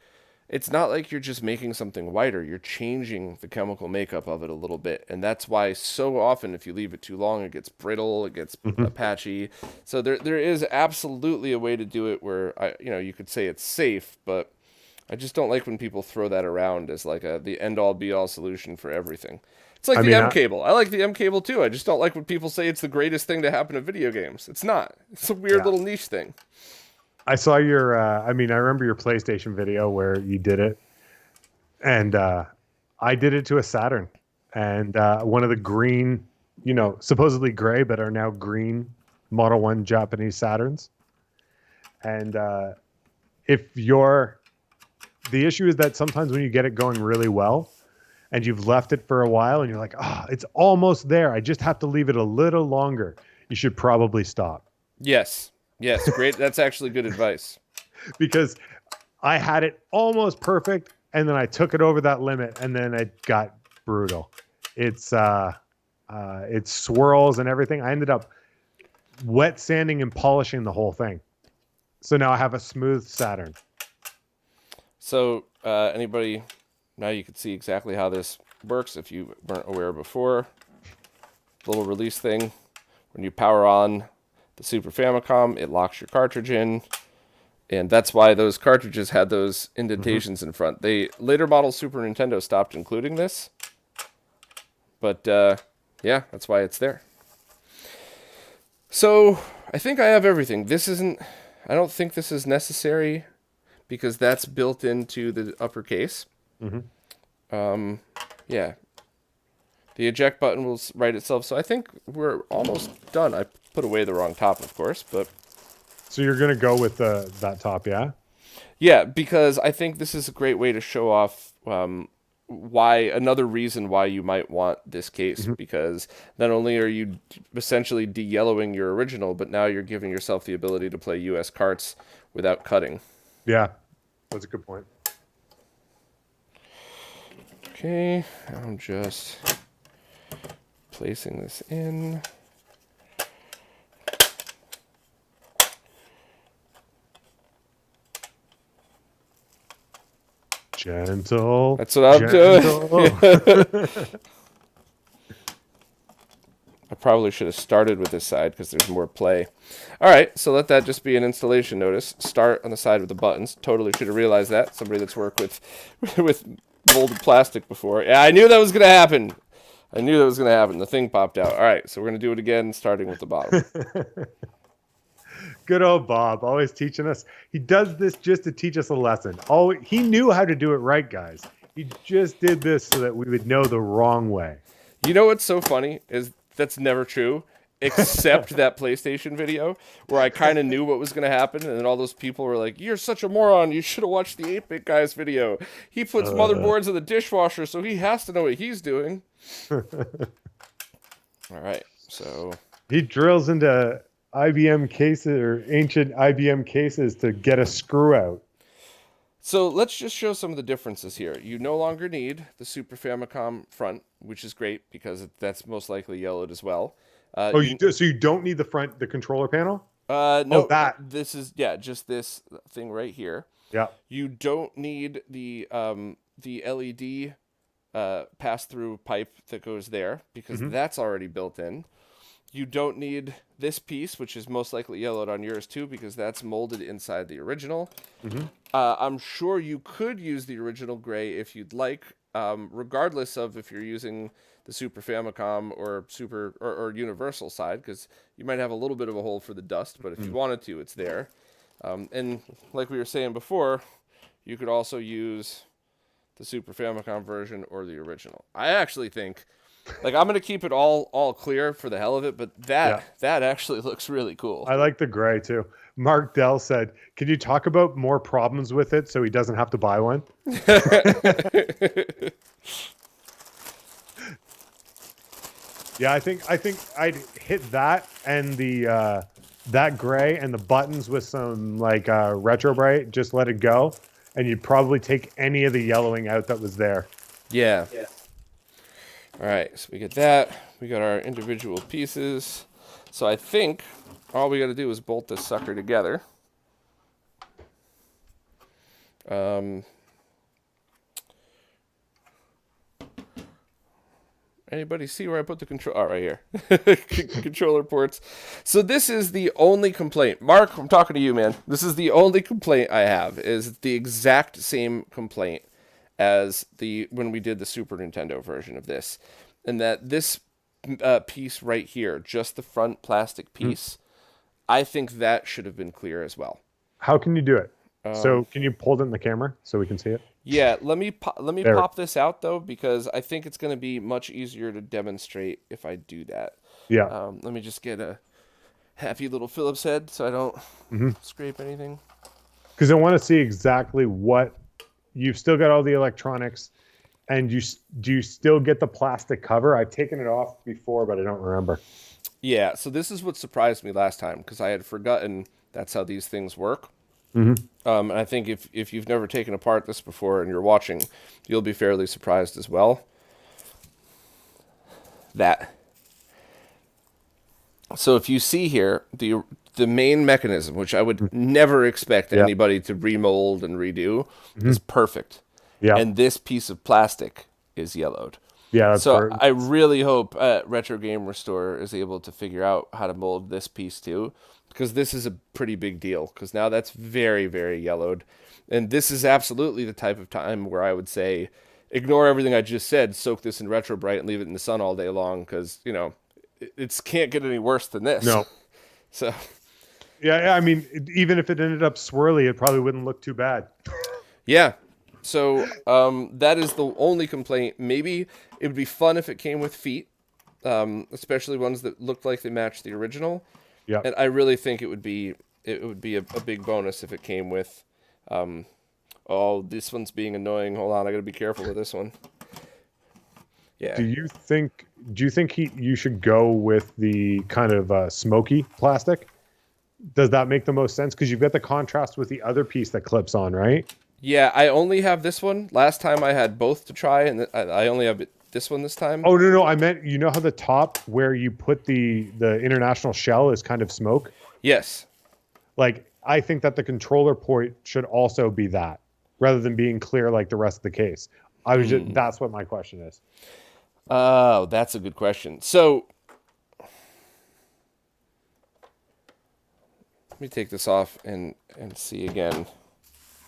you're just making something whiter. You're changing the chemical makeup of it a little bit. And that's why so often if you leave it too long, it gets brittle, it gets patchy. So there is absolutely a way to do it where you could say it's safe, but I just don't like when people throw that around as like the end-all be-all solution for everything. It's like the M cable. I like the M cable too. I just don't like when people say it's the greatest thing to happen to video games. It's not. It's a weird little niche thing. I saw your, I remember your PlayStation video where you did it. And I did it to a Saturn. And one of the green, supposedly gray, but are now green Model 1 Japanese Saturns. And the issue is that sometimes when you get it going really well and you've left it for a while and you're like, it's almost there, I just have to leave it a little longer, you should probably stop. Yes, great. That's actually good advice. Because I had it almost perfect and then I took it over that limit and then it got brutal. It swirls and everything. I ended up wet sanding and polishing the whole thing. So now I have a smooth Saturn. So anybody, now you can see exactly how this works if you weren't aware before. Little release thing. When you power on the Super Famicom, it locks your cartridge in. And that's why those cartridges had those indentations in front. Later model Super Nintendo stopped including this. But that's why it's there. So I think I have everything. I don't think this is necessary, because that's built into the uppercase. The eject button will write itself. So I think we're almost done. I put away the wrong top, of course, but. So you're going to go with that top, yeah? Yeah, because I think this is a great way to show off another reason why you might want this case, because not only are you essentially de-yellowing your original, but now you're giving yourself the ability to play US carts without cutting. Yeah, that's a good point. Okay, I'm just placing this in. Gentle. That's what I'm doing. I probably should have started with this side because there's more play. All right, so let that just be an installation notice. Start on the side with the buttons. Totally should have realized that. Somebody that's worked with molded plastic before. Yeah, I knew that was going to happen. I knew that was going to happen. The thing popped out. All right, so we're going to do it again, starting with the bottom. Good old Bob, always teaching us. He does this just to teach us a lesson. He knew how to do it right, guys. He just did this so that we would know the wrong way. You know what's so funny is that's never true, except that PlayStation video where I kind of knew what was going to happen, and then all those people were like, "You're such a moron. You should have watched the 8-Bit Guy's video. He puts motherboards in the dishwasher, so he has to know what he's doing." All right, so he drills into IBM cases or ancient IBM cases to get a screw out. So let's just show some of the differences here. You no longer need the Super Famicom front, which is great because that's most likely yellowed as well. So you don't need the controller panel? No, this is just this thing right here. Yeah. You don't need the LED pass-through pipe that goes there because that's already built in. You don't need this piece, which is most likely yellowed on yours too, because that's molded inside the original. I'm sure you could use the original gray if you'd like, regardless of if you're using the Super Famicom or Universal side, because you might have a little bit of a hole for the dust, but if you wanted to, it's there. And like we were saying before, you could also use the Super Famicom version or the original. I actually think... Like, I'm going to keep it all clear for the hell of it, but that actually looks really cool. I like the gray, too. Mark Dell said, "Can you talk about more problems with it so he doesn't have to buy one?" Yeah, I think I'd hit that and the that gray and the buttons with some, like, retro bright, just let it go, and you'd probably take any of the yellowing out that was there. Yeah. All right, so we get that. We got our individual pieces. So I think all we got to do is bolt this sucker together. Anybody see where I put the control? Oh, right here. Controller ports. So this is the only complaint. Mark, I'm talking to you, man. This is the only complaint I have. Is the exact same complaint as when we did the Super Nintendo version of this, and that this piece right here, just the front plastic piece, I think that should have been clear as well. How can you do it? So can you pull it in the camera so we can see it? Yeah, let me pop this out though, because I think it's going to be much easier to demonstrate if I do that. Yeah. Let me just get a happy little Phillips head so I don't scrape anything. Because I want to see exactly what. You've still got all the electronics, and do you still get the plastic cover? I've taken it off before, but I don't remember. Yeah, so this is what surprised me last time, because I had forgotten that's how these things work. And I think if you've never taken apart this before and you're watching, you'll be fairly surprised as well. So if you see here, the main mechanism, which I would never expect anybody to remold and redo, is perfect. Yeah. And this piece of plastic is yellowed. Yeah. So I really hope Retro Game Restore is able to figure out how to mold this piece too, because this is a pretty big deal, because now that's very, very yellowed. And this is absolutely the type of time where I would say, ignore everything I just said, soak this in Retro Bright and leave it in the sun all day long, because, it can't get any worse than this. No. So... Yeah, I mean, even if it ended up swirly, it probably wouldn't look too bad. Yeah. So that is the only complaint. Maybe it would be fun if it came with feet, especially ones that looked like they matched the original. Yeah. And I really think it would be a big bonus if it came with. This one's being annoying. Hold on, I got to be careful with this one. Yeah. Do you think you should go with the kind of smoky plastic? Does that make the most sense? Because you've got the contrast with the other piece that clips on, right? Yeah, I only have this one. Last time I had both to try, and I only have this one this time. Oh, no, I meant, you know how the top where you put the international shell is kind of smoke? Yes. Like, I think that the controller port should also be that, rather than being clear like the rest of the case. That's what my question is. Oh, that's a good question. So let me take this off and see again.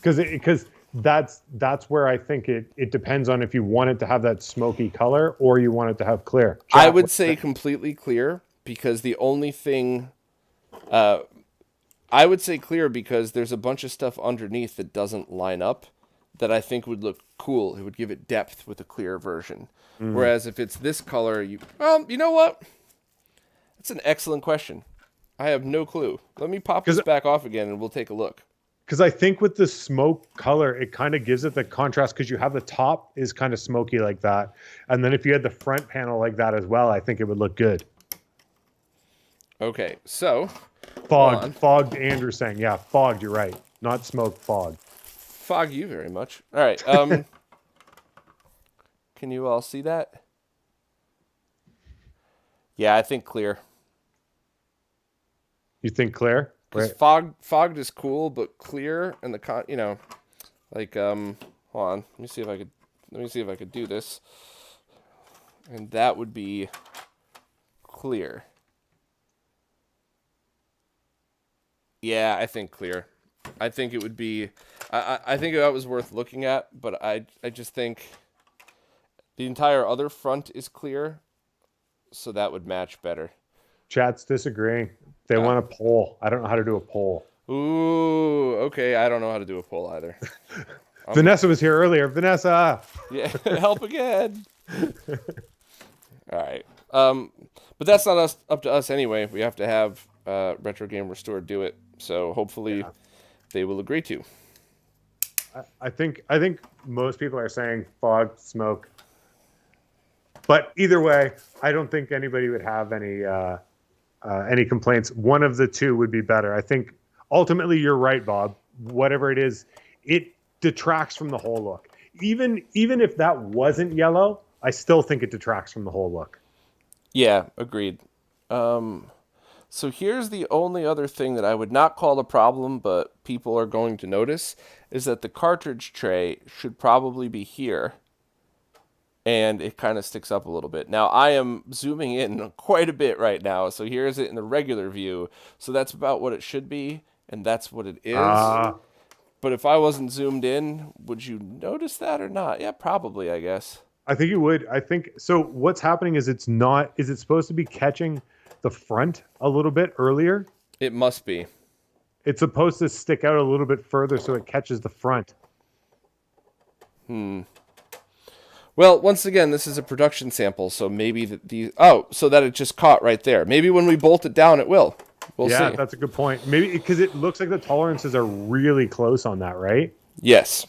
Because that's where I think it depends on if you want it to have that smoky color or you want it to have clear. I would say completely clear, because the only thing I would say clear because there's a bunch of stuff underneath that doesn't line up that I think would look cool. It would give it depth with a clear version. Whereas if it's this color, you know what? That's an excellent question. I have no clue. Let me pop this back off again and we'll take a look. Because I think with the smoke color, it kind of gives it the contrast, because you have the top is kind of smoky like that. And then if you had the front panel like that as well, I think it would look good. Okay, so... Fogged, Andrew saying. Yeah, fogged, you're right. Not smoke, fogged. Fog you very much. All right. Can you all see that? Yeah, I think clear. You think clear? Because fogged is cool, but clear and the hold on. Let me see if I could do this. And that would be clear. Yeah, I think clear. I think it would be. I think that was worth looking at, but I just think the entire other front is clear, so that would match better. Chat's disagreeing. They want a poll. I don't know how to do a poll. Ooh, okay. I don't know how to do a poll either. Vanessa was here earlier. Vanessa! Yeah, help again. All right. But that's not up to us anyway. We have to have Retro Game Restore do it. So hopefully they will agree to. I think most people are saying fog, smoke. But either way, I don't think anybody would have any complaints. One of the two would be better. I think ultimately you're right, Bob. Whatever it is, it detracts from the whole look. Even if that wasn't yellow, I still think it detracts from the whole look. Yeah, agreed. So here's the only other thing that I would not call a problem, but people are going to notice, is that the cartridge tray should probably be here. And it kind of sticks up a little bit. Now, I am zooming in quite a bit right now, so here's it in the regular view. So that's about what it should be, and that's what it is. But if I wasn't zoomed in, would you notice that or not? Yeah, probably, I guess. I think you would. I think so. What's happening is is it supposed to be catching the front a little bit earlier? It must be. It's supposed to stick out a little bit further so it catches the front. Well, once again, this is a production sample, so maybe so that it just caught right there. Maybe when we bolt it down, it will. We'll see. Yeah, that's a good point. Maybe because it looks like the tolerances are really close on that, right? Yes.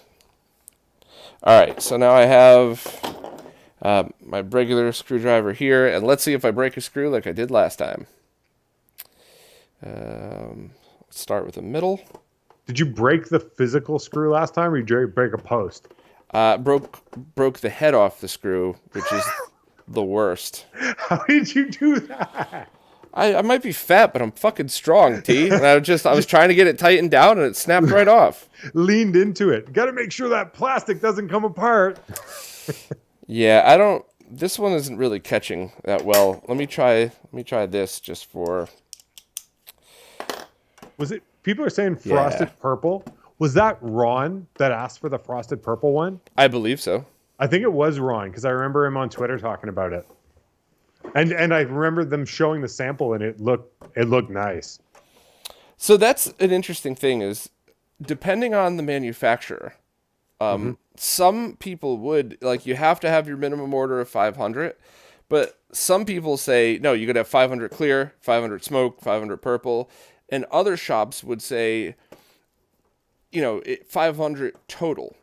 All right, so now I have my regular screwdriver here, and let's see if I break a screw like I did last time. Let's start with the middle. Did you break the physical screw last time, or did you break a post? Broke the head off the screw, which is the worst. How did you do that? I might be fat, but I'm fucking strong, T. And I was trying to get it tightened down, and it snapped right off. Leaned into it. Got to make sure that plastic doesn't come apart. Yeah, this one isn't really catching that well. Let me try this just for. Was it? People are saying frosted purple. Was that Ron that asked for the frosted purple one? I believe so. I think it was Ron, because I remember him on Twitter talking about it. And I remember them showing the sample, and it looked nice. So that's an interesting thing, is depending on the manufacturer, some people would, like, you have to have your minimum order of 500, but some people say, no, you could have 500 clear, 500 smoke, 500 purple, and other shops would say, 500 total.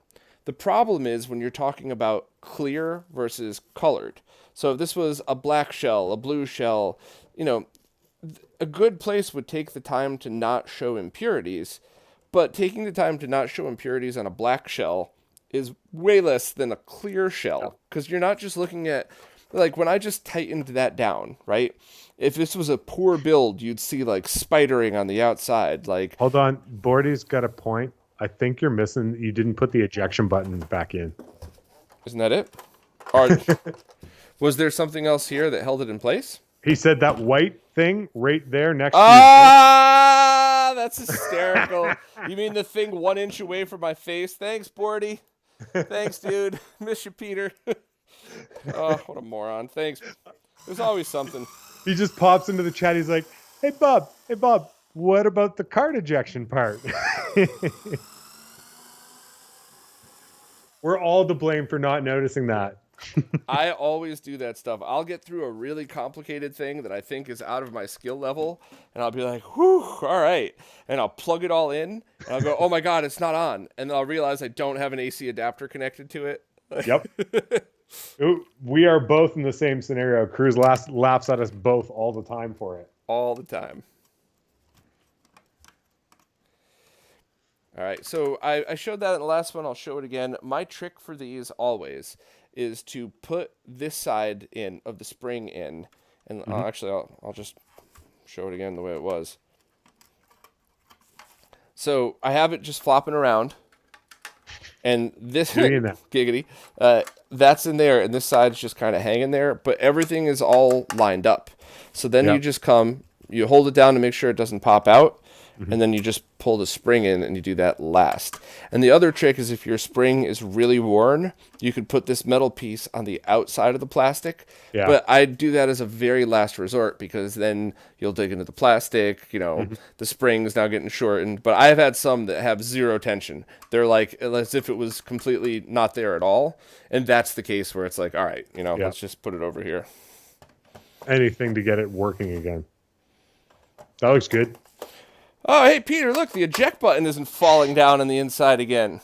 The problem is when you're talking about clear versus colored. So if this was a black shell, a blue shell, a good place would take the time to not show impurities, but taking the time to not show impurities on a black shell is way less than a clear shell, because you're not just looking at, like, when I just tightened that down, right? If this was a poor build, you'd see like spidering on the outside. Like, Hold on, Bordy's got a point. I think you're missing. You didn't put the ejection button back in. isn't that it? Or was there something else here that held it in place? He said that white thing right there next to Ah, that's hysterical. You mean the thing 1 inch away from my face? Thanks, Bordy. Thanks, dude. Miss you, Peter. Oh, what a moron. Thanks. There's always something. He just pops into the chat. He's like, hey, Bob, what about the card ejection part? We're all to blame for not noticing that. I always do that stuff. I'll get through a really complicated thing that I think is out of my skill level, and I'll be like, whew, all right. And I'll plug it all in, and I'll go, oh my God, it's not on. And then I'll realize I don't have an AC adapter connected to it. Yep. We are both in the same scenario. Cruz laughs at us both all the time for it. All the time. All right, so I showed that in the last one. I'll show it again. My trick for these always is to put this side in of the spring in, and actually I'll just show it again the way it was. So I have it just flopping around, and this giggity, that's in there, and this side's just kind of hanging there, but everything is all lined up. So then you just come, you hold it down to make sure it doesn't pop out. And then you just pull the spring in, and you do that last. And the other trick is, if your spring is really worn, you could put this metal piece on the outside of the plastic. Yeah. But I do that as a very last resort, because then you'll dig into the plastic, you know, the spring's now getting shortened. But I've had some that have zero tension. They're like as if it was completely not there at all. And that's the case where it's like, all right, you know, let's just put it over here. Anything to get it working again. That looks good. Oh, hey, Peter, look, the eject button isn't falling down on the inside again.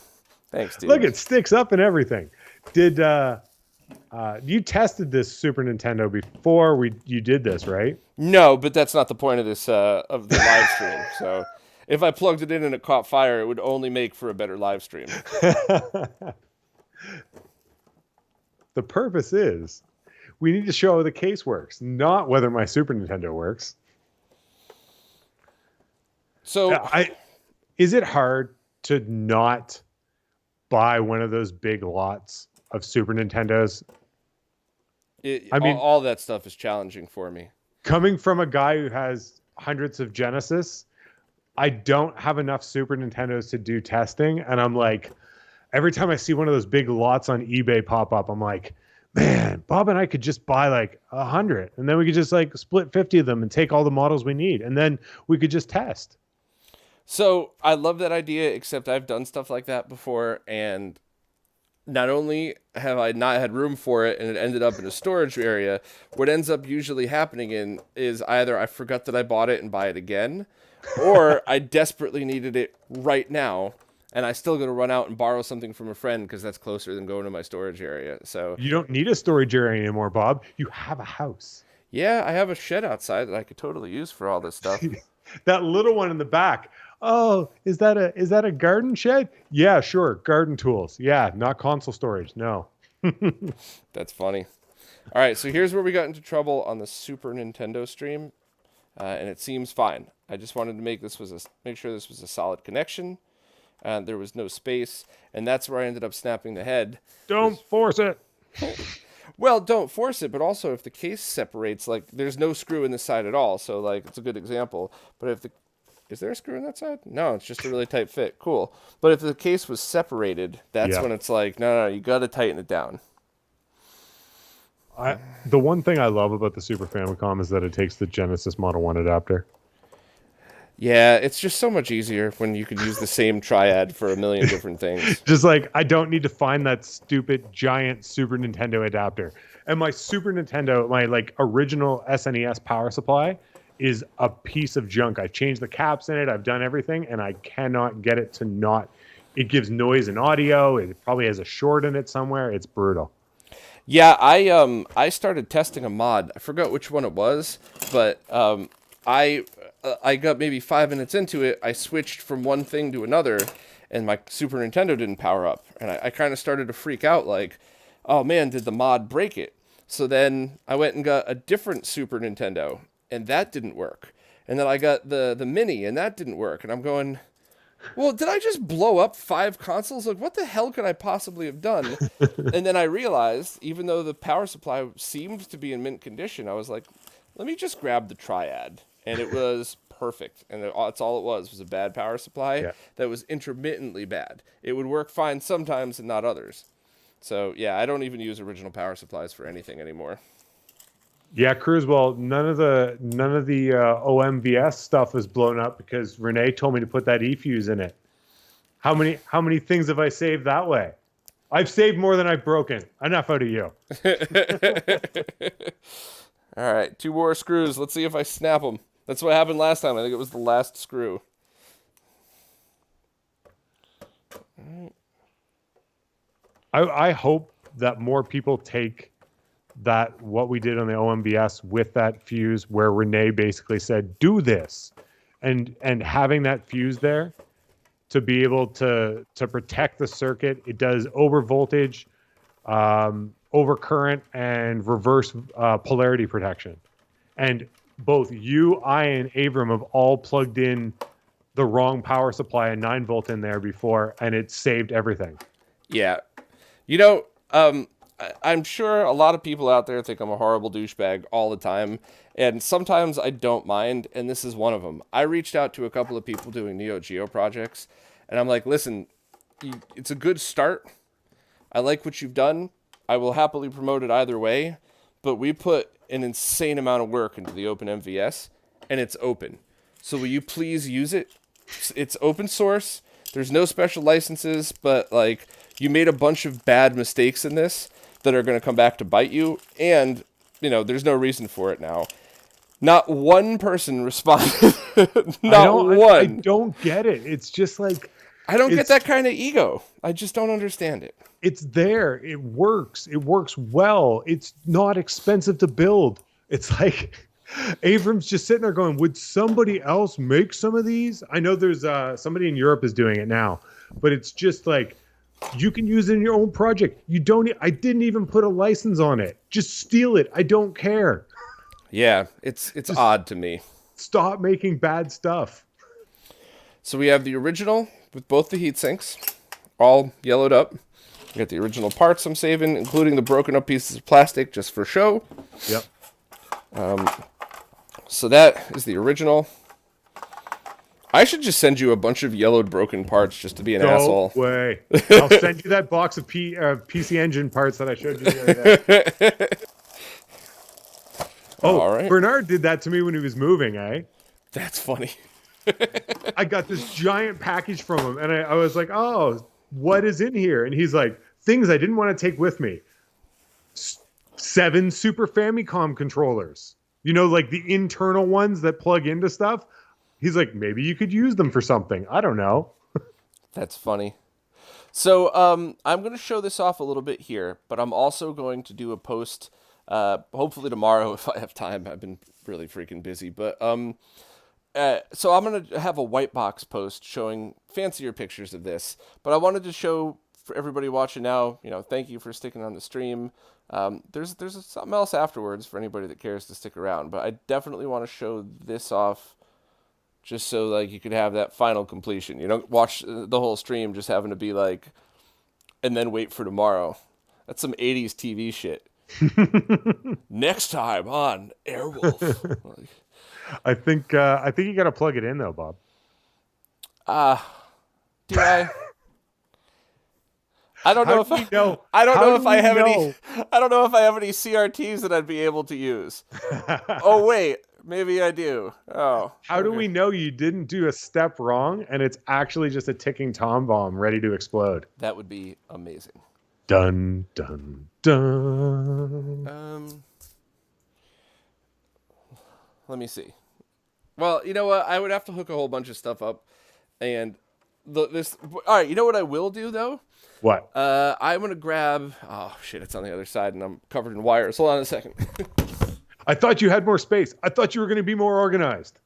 Thanks, dude. Look, it sticks up and everything. Did you tested this Super Nintendo before you did this, right? No, but that's not the point of this of the live stream. So if I plugged it in and it caught fire, it would only make for a better live stream. The purpose is we need to show how the case works, not whether my Super Nintendo works. So, is it hard to not buy one of those big lots of Super Nintendos? I mean, all that stuff is challenging for me. Coming from a guy who has hundreds of Genesis, I don't have enough Super Nintendos to do testing. And I'm like, every time I see one of those big lots on eBay pop up, I'm like, man, Bob and I could just buy like 100. And then we could just like split 50 of them and take all the models we need. And then we could just test. So I love that idea, except I've done stuff like that before, and not only have I not had room for it and it ended up in a storage area, what ends up usually happening is either I forgot that I bought it and buy it again, or I desperately needed it right now, and I still got to run out and borrow something from a friend because that's closer than going to my storage area. So you don't need a storage area anymore, Bob. You have a house. Yeah, I have a shed outside that I could totally use for all this stuff. That little one in the back. Oh, is that a garden shed? Yeah, sure. Garden tools. Yeah, not console storage. No. That's funny. All right, so here's where we got into trouble on the Super Nintendo stream, and it seems fine. I just wanted to make sure this was a solid connection, and there was no space, and that's where I ended up snapping the head. Don't force it. Well, don't force it, but also if the case separates, like there's no screw in this side at all, so like it's a good example. But if is there a screw in that side? No, it's just a really tight fit. Cool. But if the case was separated, that's when it's like, no, you got to tighten it down. The one thing I love about the Super Famicom is that it takes the Genesis Model 1 adapter. Yeah, it's just so much easier when you could use the same triad for a million different things. Just like, I don't need to find that stupid giant Super Nintendo adapter. And my Super Nintendo, my like original SNES power supply is a piece of junk. I changed the caps in it. I've done everything, and I cannot get it to not. It gives noise and audio. It probably has a short in it somewhere. It's brutal. Yeah, I started testing a mod. I forgot which one it was, but I got maybe 5 minutes into it. I switched from one thing to another, and my Super Nintendo didn't power up. And I kind of started to freak out, like, oh man, did the mod break it? So then I went and got a different Super Nintendo, and that didn't work. And then I got the Mini, and that didn't work. And I'm going, well, did I just blow up 5 consoles? Like, what the hell could I possibly have done? And then I realized, even though the power supply seemed to be in mint condition, I was like, let me just grab the Triad. And it was perfect. And that's all it was a bad power supply that was intermittently bad. It would work fine sometimes and not others. So, yeah, I don't even use original power supplies for anything anymore. Yeah, Cruisewell, none of the OMVS stuff is blown up because Renee told me to put that E-fuse in it. How many things have I saved that way? I've saved more than I've broken. Enough out of you. All right, 2 more screws. Let's see if I snap them. That's what happened last time. I think it was the last screw. I hope that more people take that what we did on the OMBS with that fuse where Renee basically said, do this. And having that fuse there to be able to protect the circuit. It does over voltage, over current, and reverse polarity protection. And both you, I, and Avram have all plugged in the wrong power supply, a 9-volt in there before, and it saved everything. Yeah. I'm sure a lot of people out there think I'm a horrible douchebag all the time, and sometimes I don't mind, and this is one of them. I reached out to a couple of people doing Neo Geo projects, and I'm like, listen, it's a good start. I like what you've done. I will happily promote it either way, but we put an insane amount of work into the Open MVS, and it's open. So will you please use it? It's open source. There's no special licenses, but like, you made a bunch of bad mistakes in this that are going to come back to bite you, and there's no reason for it now. Not one person responded. Not one. I don't get it. It's just like, I don't get that kind of ego. I just don't understand it. It's there. It works. It works well. It's not expensive to build. It's like Avram's just sitting there going, would somebody else make some of these? I know there's somebody in Europe is doing it now, but it's just like, you can use it in your own project. I didn't even put a license on it. Just steal it. I don't care. Yeah, it's just odd to me. Stop making bad stuff. So we have the original with both the heat sinks, all yellowed up. We got the original parts I'm saving, including the broken up pieces of plastic just for show. Yep. So that is the original. I should just send you a bunch of yellowed broken parts just to be an asshole. No way. I'll send you that box of PC Engine parts that I showed you the other day. Oh, all right. Bernard did that to me when he was moving, eh? That's funny. I got this giant package from him, and I was like, oh, what is in here? And he's like, things I didn't want to take with me. 7 Super Famicom controllers. Like the internal ones that plug into stuff. He's like, maybe you could use them for something. I don't know. That's funny. So I'm going to show this off a little bit here, but I'm also going to do a post, hopefully tomorrow if I have time. I've been really freaking busy. But so I'm going to have a white box post showing fancier pictures of this. But I wanted to show for everybody watching now, thank you for sticking on the stream. There's something else afterwards for anybody that cares to stick around. But I definitely want to show this off just so like you could have that final completion. You don't watch the whole stream just having to be like, and then wait for tomorrow. That's some 80s TV shit. Next time on Airwolf. I think you got to plug it in though, Bob. Do I? I don't know if I know. I don't know if I have any. I don't know if I have any CRTs that I'd be able to use. Oh wait. Maybe I do. Oh. How do we know you didn't do a step wrong and it's actually just a ticking tom bomb ready to explode? That would be amazing. Dun, dun, dun. Let me see. Well, you know what? I would have to hook a whole bunch of stuff up. And this... All right, you know what I will do, though? What? I'm going to grab... Oh, shit, it's on the other side and I'm covered in wires. Hold on a second. I thought you had more space. I thought you were going to be more organized.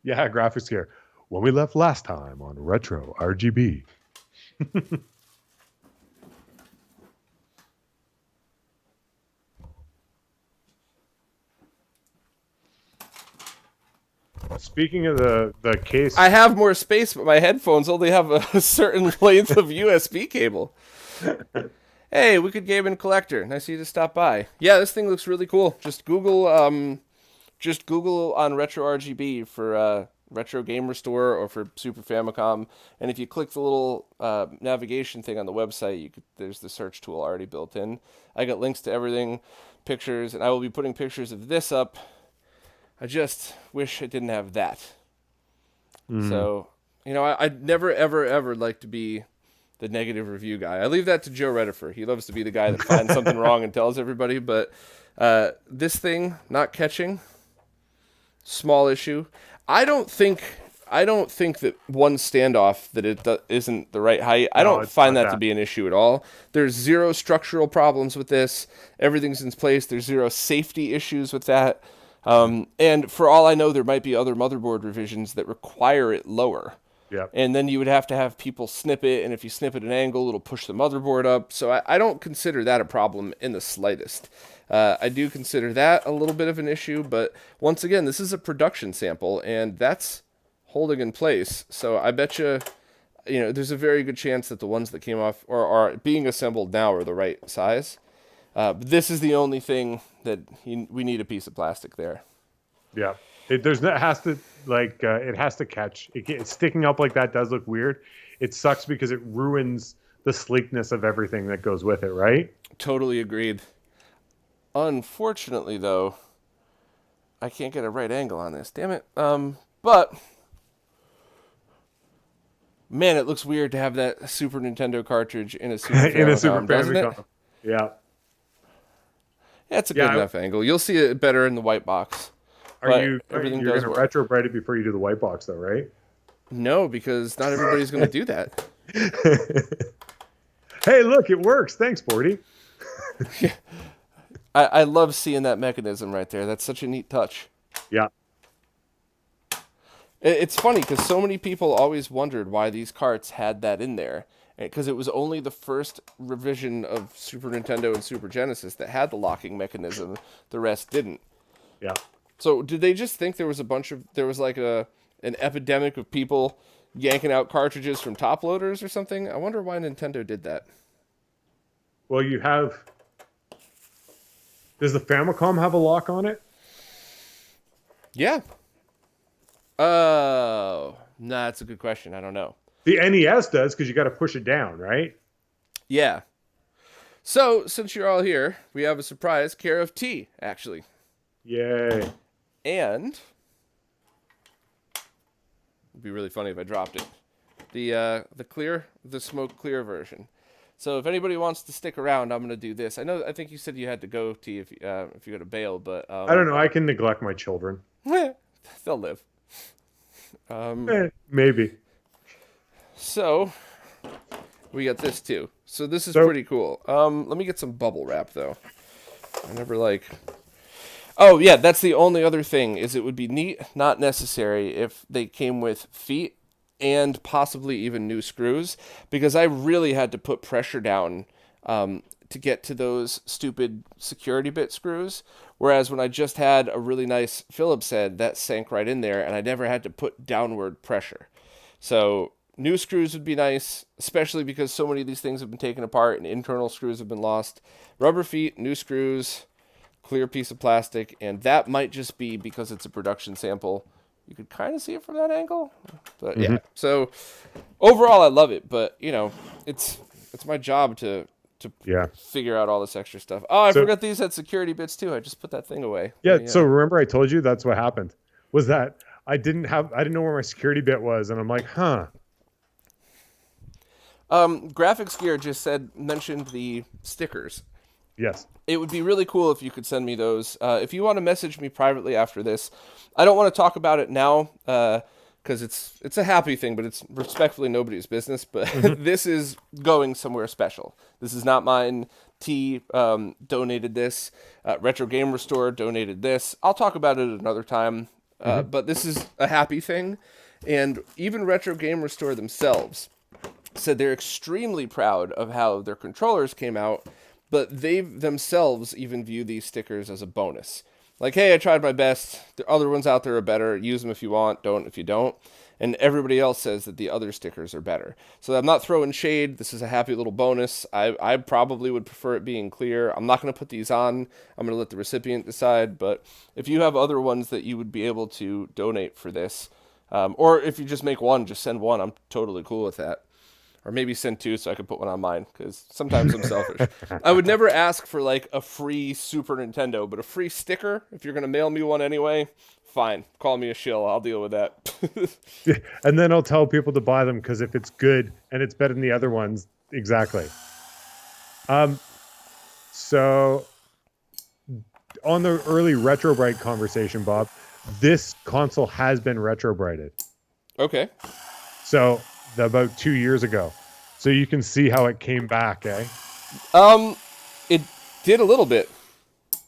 Yeah, graphics here. When we left last time on Retro RGB. Speaking of the case, I have more space, but my headphones only have a certain length of USB cable. Hey, Wicked Gaming Collector. Nice of you to stop by. Yeah, this thing looks really cool. Just Google on RetroRGB for Retro Game Restore or for Super Famicom, and if you click the little navigation thing on the website, there's the search tool already built in. I got links to everything, pictures, and I will be putting pictures of this up. I just wish I didn't have that. So, I'd never, ever, ever like to be the negative review guy. I leave that to Joe Redifer. He loves to be the guy that finds something wrong and tells everybody, but this thing not catching, small issue. I don't think that one standoff that it isn't the right height. I don't find that to be an issue at all. There's zero structural problems with this. Everything's in place. There's zero safety issues with that. And for all I know, there might be other motherboard revisions that require it lower. yeah, And then you would have to have people snip it, and if you snip at an angle, it'll push the motherboard up. So I don't consider that a problem in the slightest. I do consider that a little bit of an issue, but once again, this is a production sample, and that's holding in place. So I bet you, there's a very good chance that the ones that came off or are being assembled now are the right size. But this is the only thing that we need a piece of plastic there. yeah. It has to catch. It's sticking up like that does look weird. It sucks because it ruins the sleekness of everything that goes with it, right? Totally agreed. Unfortunately, though, I can't get a right angle on this. Damn it. But man, it looks weird to have that Super Nintendo cartridge in a Super Famicom, In a Super doesn't it? Famicom. Yeah. Yeah, it's a good enough angle. You'll see it better in the white box. You're everything going does to work. retro-bright it before you do the white box, though, right? No, because not everybody's going to do that. Hey, look, it works. Thanks, Bordy. I love seeing that mechanism right there. That's such a neat touch. Yeah. It's funny because so many people always wondered why these carts had that in there. Because it was only the first revision of Super Nintendo and Super Genesis that had the locking mechanism. The rest didn't. Yeah. So did they just think there was like an epidemic of people yanking out cartridges from top loaders or something? I wonder why Nintendo did that. Well, does the Famicom have a lock on it? Yeah. Oh, nah, that's a good question. I don't know. The NES does because you got to push it down, right? Yeah. So since you're all here, we have a surprise care of T, actually. Yay. And it'd be really funny if I dropped it. The smoke clear version. So if anybody wants to stick around, I'm gonna do this. I think you said you had to go, T, if you go to bail, but I don't know. I can neglect my children. they'll live. Maybe. So we got this too. So this is pretty cool. Let me get some bubble wrap though. I never like. Oh yeah, that's the only other thing is it would be neat, not necessary, if they came with feet and possibly even new screws, because I really had to put pressure down to get to those stupid security bit screws. Whereas when I just had a really nice Phillips head, that sank right in there, and I never had to put downward pressure. So new screws would be nice, especially because so many of these things have been taken apart and internal screws have been lost. Rubber feet, new screws, clear piece of plastic, and that might just be because it's a production sample. You could kind of see it from that angle, but yeah. So overall, I love it, but it's my job to figure out all this extra stuff. Oh, I forgot these had security bits too. I just put that thing away. Yeah. So remember, I told you that's what happened. Was that I didn't know where my security bit was, and I'm like, huh. Graphics Gear just mentioned the stickers. Yes. It would be really cool if you could send me those. If you want to message me privately after this, I don't want to talk about it now because it's a happy thing, but it's respectfully nobody's business. But this is going somewhere special. This is not mine. T donated this. Retro Game Restore donated this. I'll talk about it another time. But this is a happy thing. And even Retro Gamer Store themselves said they're extremely proud of how their controllers came out, but they themselves even view these stickers as a bonus. Like, hey, I tried my best. The other ones out there are better. Use them if you want. Don't if you don't. And everybody else says that the other stickers are better. So I'm not throwing shade. This is a happy little bonus. I probably would prefer it being clear. I'm not going to put these on. I'm going to let the recipient decide. But if you have other ones that you would be able to donate for this, or if you just make one, just send one. I'm totally cool with that. Or maybe send two so I could put one on mine, because sometimes I'm selfish. I would never ask for like a free Super Nintendo, but a free sticker, if you're going to mail me one anyway, fine. Call me a shill. I'll deal with that. Yeah, and then I'll tell people to buy them, because if it's good and it's better than the other ones, exactly. So on the early RetroBrite conversation, Bob, this console has been RetroBrited. Okay. So about 2 years ago. So you can see how it came back, eh? It did a little bit.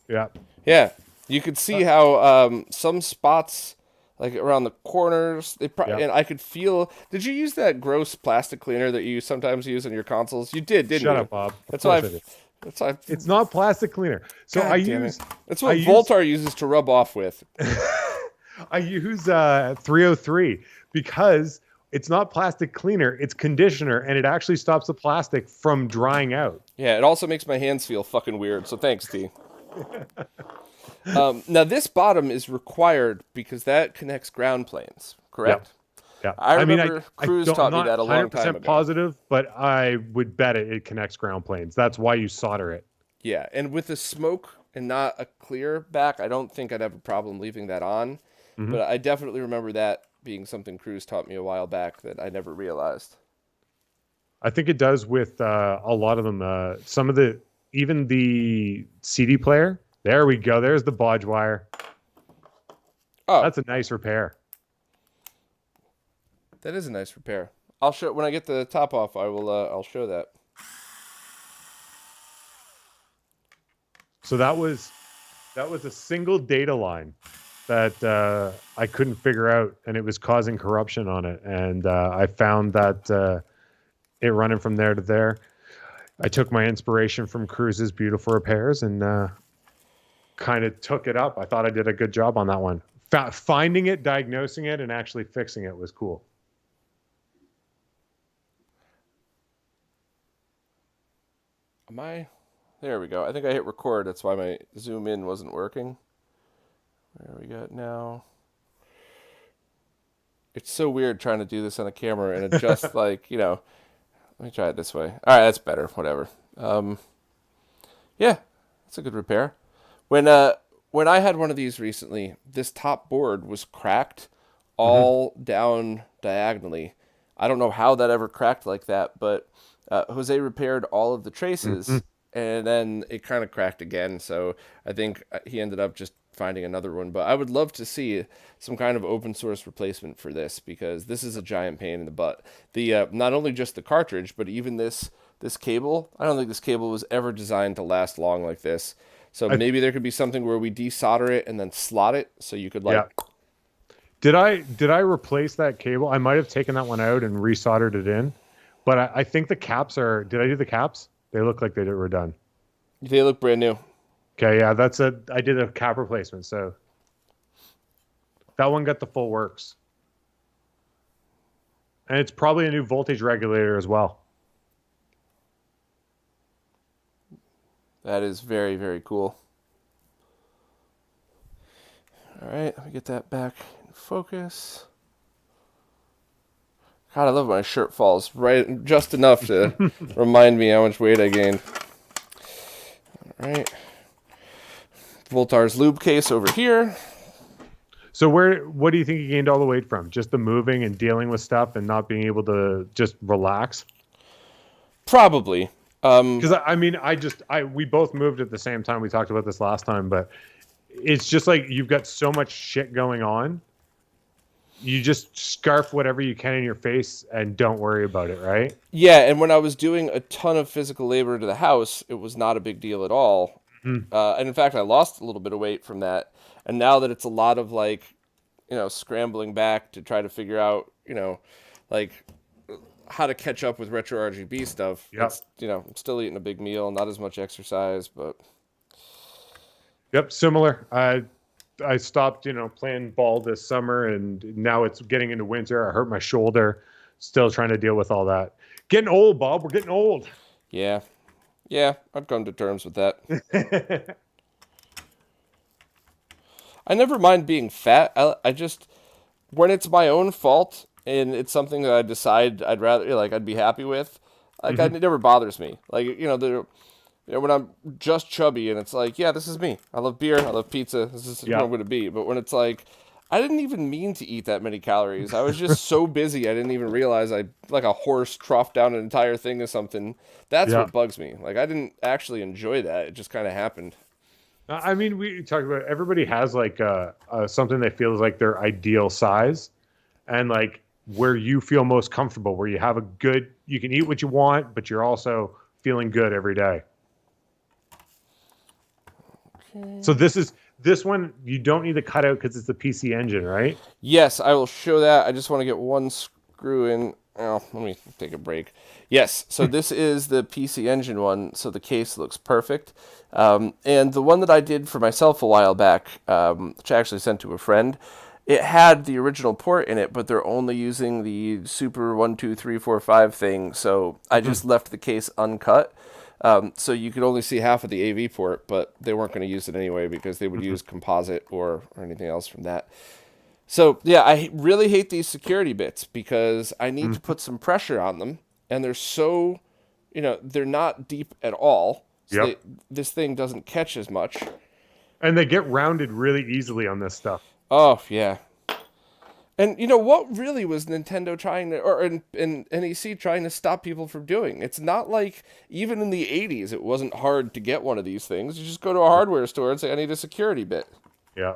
Yeah. Yeah. You could see how some spots, like around the corners, and I could feel. Did you use that gross plastic cleaner that you sometimes use on your consoles? You did, didn't you? Shut up, Bob. That's why. That's why. It's not plastic cleaner. So God I damn use. it. That's what Voltar uses to rub off with. I use 303 because it's not plastic cleaner, it's conditioner, and it actually stops the plastic from drying out. Yeah, it also makes my hands feel fucking weird, so thanks, T. Now, this bottom is required because that connects ground planes, correct? Yeah. I remember Cruz taught me that a long time ago. 100% positive, but I would bet it connects ground planes. That's why you solder it. Yeah, and with the smoke and not a clear back, I don't think I'd have a problem leaving that on. Mm-hmm. But I definitely remember that being something Cruz taught me a while back that I never realized. I think it does with a lot of them. Some of even the CD player. There we go. There's the bodge wire. Oh, that's a nice repair. That is a nice repair. I'll show when I get the top off. I will. I'll show that. So that was a single data line that I couldn't figure out, and it was causing corruption on it. And I found that it running from there to there. I took my inspiration from Cruz's beautiful repairs and kind of took it up. I thought I did a good job on that one. Finding it, diagnosing it, and actually fixing it was cool. There we go. I think I hit record. That's why my zoom in wasn't working. Where we got now? It's so weird trying to do this on a camera and adjust like, let me try it this way. All right, that's better. Whatever. Yeah, that's a good repair. When I had one of these recently, this top board was cracked all down diagonally. I don't know how that ever cracked like that, but Jose repaired all of the traces, and then it kind of cracked again. So I think he ended up just finding another one. But I would love to see some kind of open source replacement for this, because this is a giant pain in the butt. The not only just the cartridge, but even this cable. I don't think this cable was ever designed to last long like this. So maybe there could be something where we desolder it and then slot it, so you could like. Yeah. Did I replace that cable? I might have taken that one out and resoldered it in, but I think the caps are. Did I do the caps? They look like they were done. They look brand new. Okay, yeah, I did a cap replacement, so that one got the full works, and it's probably a new voltage regulator as well. That is very, very cool. All right, let me get that back in focus. God, I love when my shirt falls right just enough to remind me how much weight I gained. All right. Voltar's lube case over here. So what do you think you gained all the weight from? Just the moving and dealing with stuff and not being able to just relax? Probably. Because we both moved at the same time. We talked about this last time, but it's just like you've got so much shit going on. You just scarf whatever you can in your face and don't worry about it, right? Yeah, and when I was doing a ton of physical labor to the house, it was not a big deal at all. And in fact, I lost a little bit of weight from that. And now that it's a lot of like scrambling back to try to figure out, like how to catch up with RetroRGB stuff. Yep. It's, I'm still eating a big meal, not as much exercise, but. Yep, similar. I stopped, playing ball this summer, and now it's getting into winter. I hurt my shoulder. Still trying to deal with all that. Getting old, Bob. We're getting old. Yeah. I've come to terms with that. I never mind being fat. I just, when it's my own fault and it's something that I decide I'd rather, I'd be happy with, it never bothers me. Like, when I'm just chubby and it's like, yeah, this is me. I love beer. I love pizza. This is who I'm going to be. But when it's like, I didn't even mean to eat that many calories. I was just so busy. I didn't even realize I, like a horse, troughed down an entire thing of something. That's what bugs me. Like, I didn't actually enjoy that. It just kind of happened. I mean, we talk about, everybody has like something they feel is like their ideal size, and like where you feel most comfortable, where you have you can eat what you want, but you're also feeling good every day. Okay. So this one, you don't need to cut out because it's the PC Engine, right? Yes, I will show that. I just want to get one screw in. Oh, let me take a break. Yes, so this is the PC Engine one, so the case looks perfect. And the one that I did for myself a while back, which I actually sent to a friend, it had the original port in it, but they're only using the Super 1, 2, 3, 4, 5 thing, so I just left the case uncut. So you could only see half of the AV port, but they weren't going to use it anyway because they would use composite or anything else from that. So, yeah, I really hate these security bits because I need to put some pressure on them, and they're so, they're not deep at all. So this thing doesn't catch as much. And they get rounded really easily on this stuff. Oh, yeah. And, what really was Nintendo trying to, or in NEC trying to stop people from doing? It's not like, even in the 80s, it wasn't hard to get one of these things. You just go to a hardware store and say, I need a security bit. Yeah.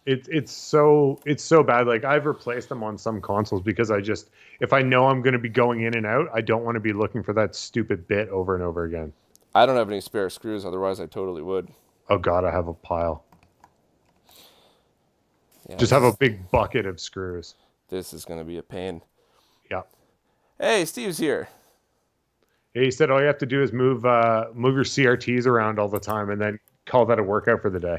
It's so bad. Like, I've replaced them on some consoles because if I know I'm going to be going in and out, I don't want to be looking for that stupid bit over and over again. I don't have any spare screws, otherwise I totally would. Oh God, I have a pile. Yeah, just have a big bucket of screws. This is going to be a pain. Yeah. Hey, Steve's here. Yeah, he said all you have to do is move your CRTs around all the time and then call that a workout for the day.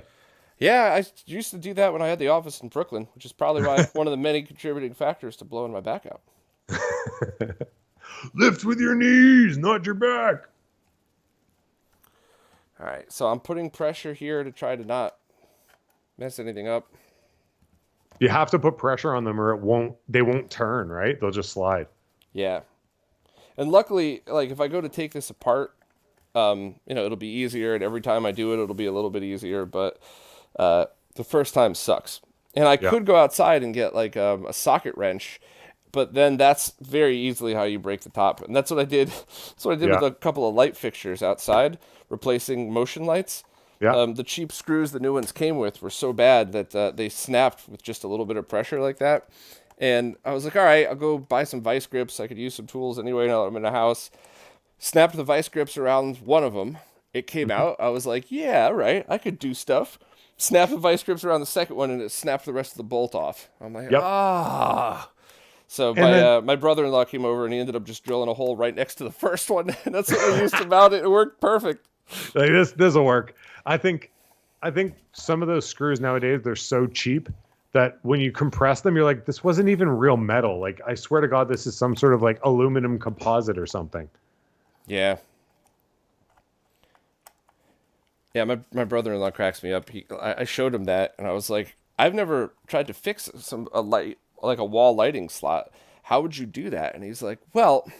Yeah, I used to do that when I had the office in Brooklyn, which is probably why one of the many contributing factors to blowing my back out. Lift with your knees, not your back. All right, so I'm putting pressure here to try to not mess anything up. You have to put pressure on them or they won't turn, right? They'll just slide. Yeah. And luckily, like if I go to take this apart, it'll be easier, and every time I do it, it'll be a little bit easier, but the first time sucks. And I could go outside and get like a socket wrench, but then that's very easily how you break the top. And that's what I did. That's what I did with a couple of light fixtures outside, replacing motion lights. Yeah. The cheap screws the new ones came with were so bad that they snapped with just a little bit of pressure like that. And I was like, all right, I'll go buy some vice grips. I could use some tools anyway now that I'm in the house. Snapped the vice grips around one of them. It came out. I was like, yeah, all right, I could do stuff. Snapped the vice grips around the second one, and it snapped the rest of the bolt off. I'm like, So my brother-in-law came over, and he ended up just drilling a hole right next to the first one. And that's what we used to mount it. It worked perfect. Like this will work. I think some of those screws nowadays, they're so cheap that when you compress them, you're like, this wasn't even real metal. Like, I swear to God, this is some sort of like aluminum composite or something. Yeah. Yeah, my brother-in-law cracks me up. I showed him that, and I was like, I've never tried to fix a light, like a wall lighting slot. How would you do that? And he's like, well,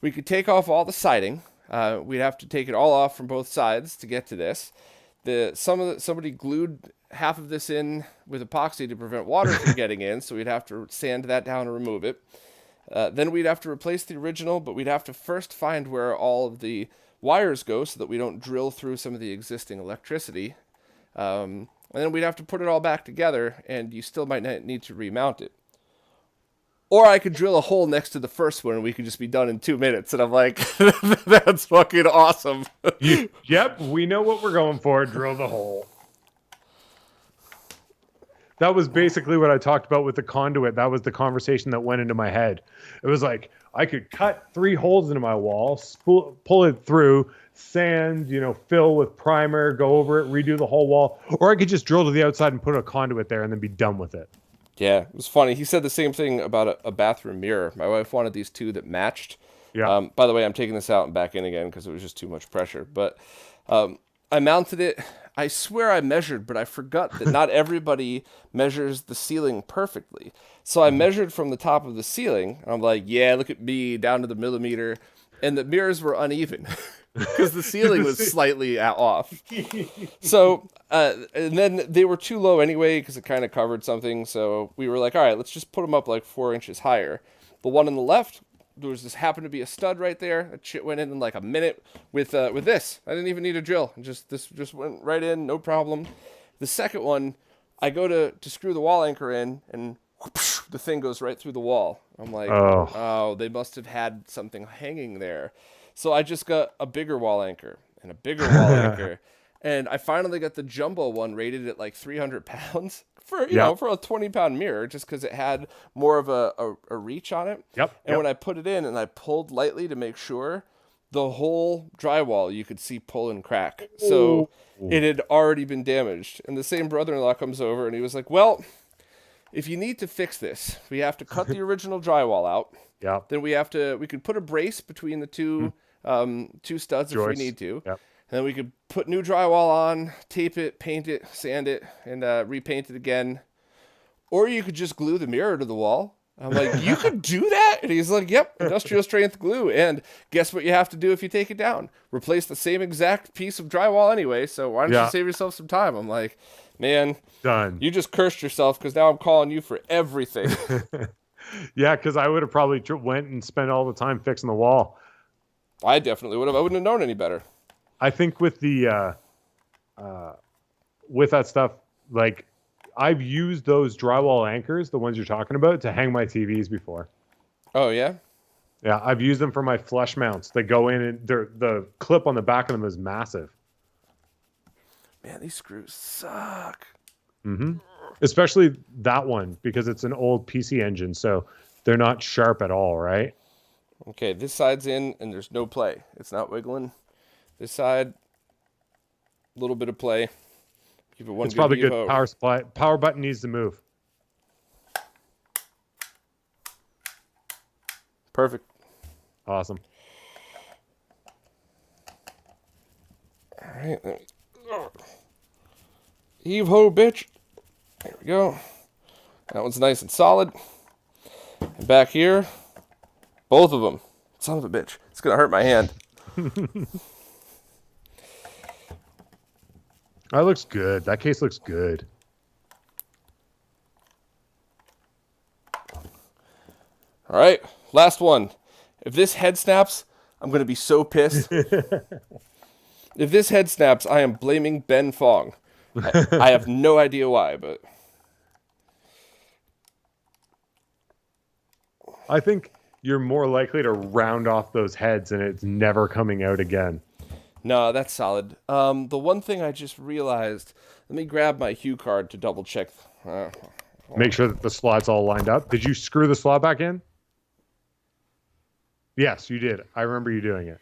we could take off all the siding. We'd have to take it all off from both sides to get to this. Somebody glued half of this in with epoxy to prevent water from getting in, so we'd have to sand that down and remove it. Then we'd have to replace the original, but we'd have to first find where all of the wires go so that we don't drill through some of the existing electricity. And then we'd have to put it all back together, and you still might need to remount it. Or I could drill a hole next to the first one, and we could just be done in 2 minutes. And I'm like, that's fucking awesome. Yep, we know what we're going for. Drill the hole. That was basically what I talked about with the conduit. That was the conversation that went into my head. It was like I could cut 3 holes into my wall, pull it through, sand, fill with primer, go over it, redo the whole wall, or I could just drill to the outside and put a conduit there and then be done with it. Yeah, it was funny. He said the same thing about a bathroom mirror. My wife wanted these two that matched. Yeah. By the way, I'm taking this out and back in again because it was just too much pressure. But I mounted it. I swear I measured, but I forgot that not everybody measures the ceiling perfectly. So I measured from the top of the ceiling. And I'm like, yeah, look at me, down to the millimeter. And the mirrors were uneven because the ceiling was slightly off. So, and then they were too low anyway because it kind of covered something. So we were like, all right, let's just put them up like 4 inches higher. The one on the left, there was happened to be a stud right there. That shit went in like a minute with this. I didn't even need a drill. This just went right in, no problem. The second one, I go to screw the wall anchor in, and whoosh, the thing goes right through the wall. I'm like, oh, they must have had something hanging there. So I just got a bigger wall anchor and a bigger wall anchor. And I finally got the jumbo one rated at like 300 pounds for for a 20-pound mirror, just because it had more of a reach on it. And when I put it in and I pulled lightly to make sure, the whole drywall you could see pull and crack. So it had already been damaged. And the same brother-in-law comes over and he was like, well, if you need to fix this, we have to cut the original drywall out. Yeah. Then we could put a brace between the two studs if we need to. Yep. And then we could put new drywall on, tape it, paint it, sand it, and repaint it again. Or you could just glue the mirror to the wall. I'm like, you could do that? And he's like, yep, industrial strength glue. And guess what you have to do if you take it down? Replace the same exact piece of drywall anyway, so why don't you save yourself some time? I'm like, man, done. You just cursed yourself because now I'm calling you for everything. Yeah, because I would have probably went and spent all the time fixing the wall. I definitely would have. I wouldn't have known any better. I think with the with that stuff, like I've used those drywall anchors, the ones you're talking about, to hang my TVs before. Oh yeah? Yeah, I've used them for my flush mounts. They go in and the clip on the back of them is massive. Man, these screws suck. Mm-hmm. Especially that one, because it's an old PC engine, so they're not sharp at all, right? Okay, this side's in and there's no play. It's not wiggling. This side, a little bit of play. Give it one. It's probably good. Power supply. Power button needs to move. Perfect. Awesome. All right. Heave ho, bitch. There we go. That one's nice and solid. And back here, both of them. Son of a bitch. It's going to hurt my hand. That looks good. That case looks good. All right. Last one. If this head snaps, I'm going to be so pissed. If this head snaps, I am blaming Ben Fong. I have no idea why, but... I think you're more likely to round off those heads and it's never coming out again. No, that's solid. The one thing I just realized, let me grab my Hue card to double check. Make sure that the slot's all lined up. Did you screw the slot back in? Yes, you did. I remember you doing it.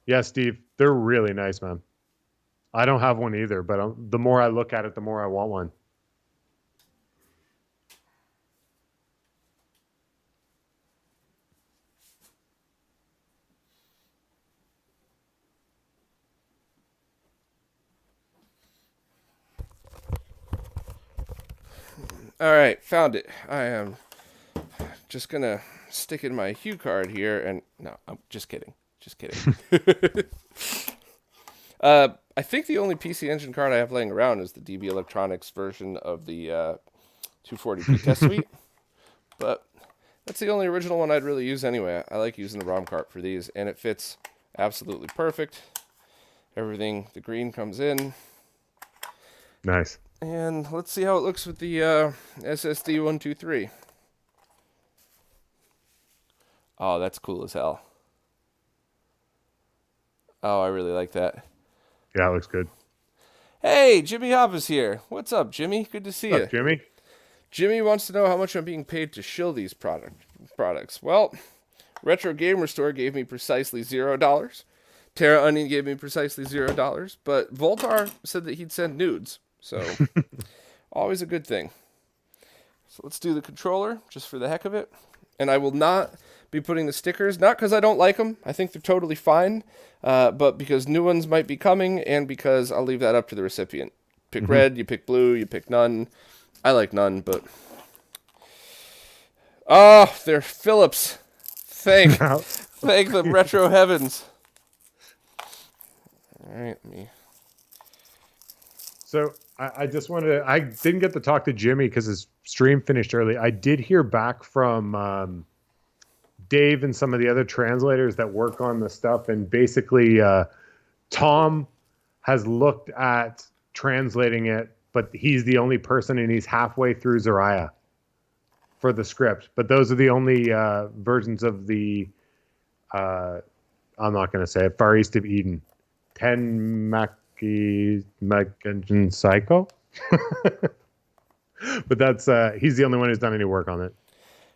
Yeah, Steve, they're really nice, man. I don't have one either, but the more I look at it, the more I want one. All right, found it. I am just going to stick in my Hue card here. And no, I'm just kidding. Just kidding. I think the only PC Engine card I have laying around is the DB Electronics version of the 240p test suite. But that's the only original one I'd really use anyway. I like using the ROM card for these, and it fits absolutely perfect. Everything, the green comes in. Nice. And let's see how it looks with the SSD 123. Oh, that's cool as hell. Oh, I really like that. Yeah, it looks good. Hey, Jimmy Hop is here. What's up, Jimmy? Good to see What's you. up, Jimmy? Jimmy wants to know how much I'm being paid to shill these products. Well, Retro Gamer Store gave me precisely $0. Terra Onion gave me precisely $0. But Voltar said that he'd send nudes. So, always a good thing. So let's do the controller, just for the heck of it. And I will not be putting the stickers, not because I don't like them. I think they're totally fine. But because new ones might be coming, and because I'll leave that up to the recipient. Pick red, you pick blue, you pick none. I like none, but... Oh, they're Philips. Thank the retro heavens. All right, me. So I just wanted to, I didn't get to talk to Jimmy because his stream finished early. I did hear back from Dave and some of the other translators that work on the stuff. And basically, Tom has looked at translating it, but he's the only person and he's halfway through Zariah for the script. But those are the only versions of the, I'm not going to say it, Far East of Eden. 10 Mackin Psycho. But that's he's the only one who's done any work on it.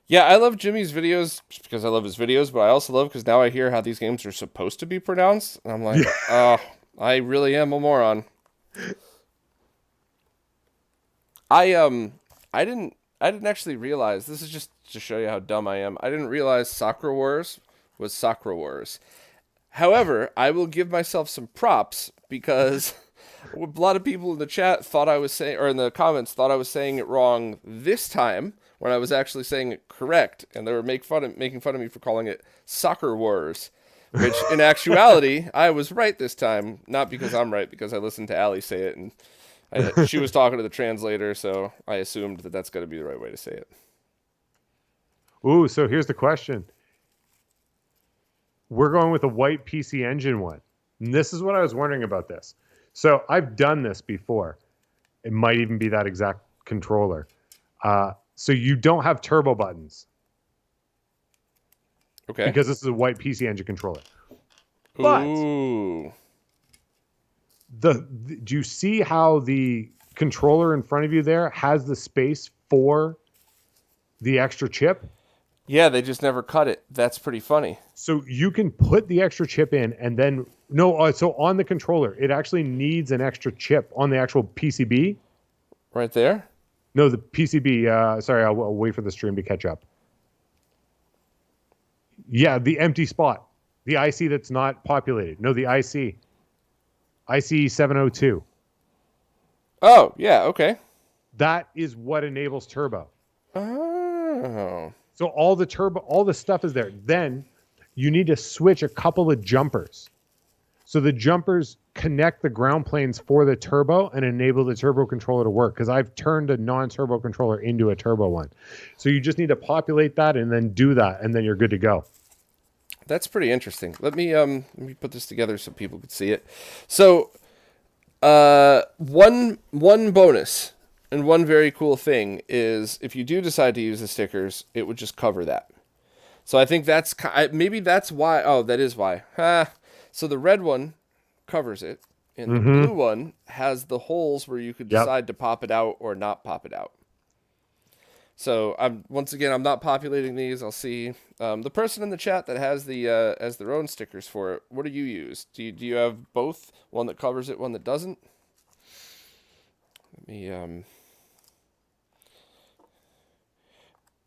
Yeah, I love Jimmy's videos just because I love his videos, but I also love because now I hear how these games are supposed to be pronounced. And I'm like, oh, I really am a moron. I didn't actually realize, this is just to show you how dumb I am. I didn't realize Sakura Wars was Sakura Wars. However, I will give myself some props because a lot of people in the chat thought I was saying, or in the comments thought I was saying it wrong this time when I was actually saying it correct, and they were making fun of me for calling it Soccer Wars, which in actuality I was right this time, not because I'm right, because I listened to Allie say it, and she was talking to the translator, so I assumed that that's got to be the right way to say it. Ooh, so here's the question. We're going with a white PC Engine one. And this is what I was wondering about this. So I've done this before. It might even be that exact controller. So you don't have turbo buttons. Okay. Because this is a white PC Engine controller. Ooh. But do you see how the controller in front of you there has the space for the extra chip? Yeah, they just never cut it. That's pretty funny. So you can put the extra chip in and then, so on the controller, it actually needs an extra chip on the actual PCB. Right there? No, the PCB, sorry, I'll wait for the stream to catch up. Yeah, the empty spot. The IC that's not populated. No, the IC. IC 702. Oh, yeah, okay. That is what enables turbo. Oh. So all the stuff is there. Then you need to switch a couple of jumpers. So the jumpers connect the ground planes for the turbo and enable the turbo controller to work. Because I've turned a non-turbo controller into a turbo one. So you just need to populate that and then do that, and then you're good to go. That's pretty interesting. Let me put this together so people can see it. So one bonus and one very cool thing is if you do decide to use the stickers, it would just cover that. So I think maybe that's why. Oh, that is why. So the red one covers it, and the blue one has the holes where you could decide to pop it out or not pop it out. So I'm not populating these. I'll see the person in the chat that has their own stickers for it. What do you use? Do you have both? One that covers it, one that doesn't? Let me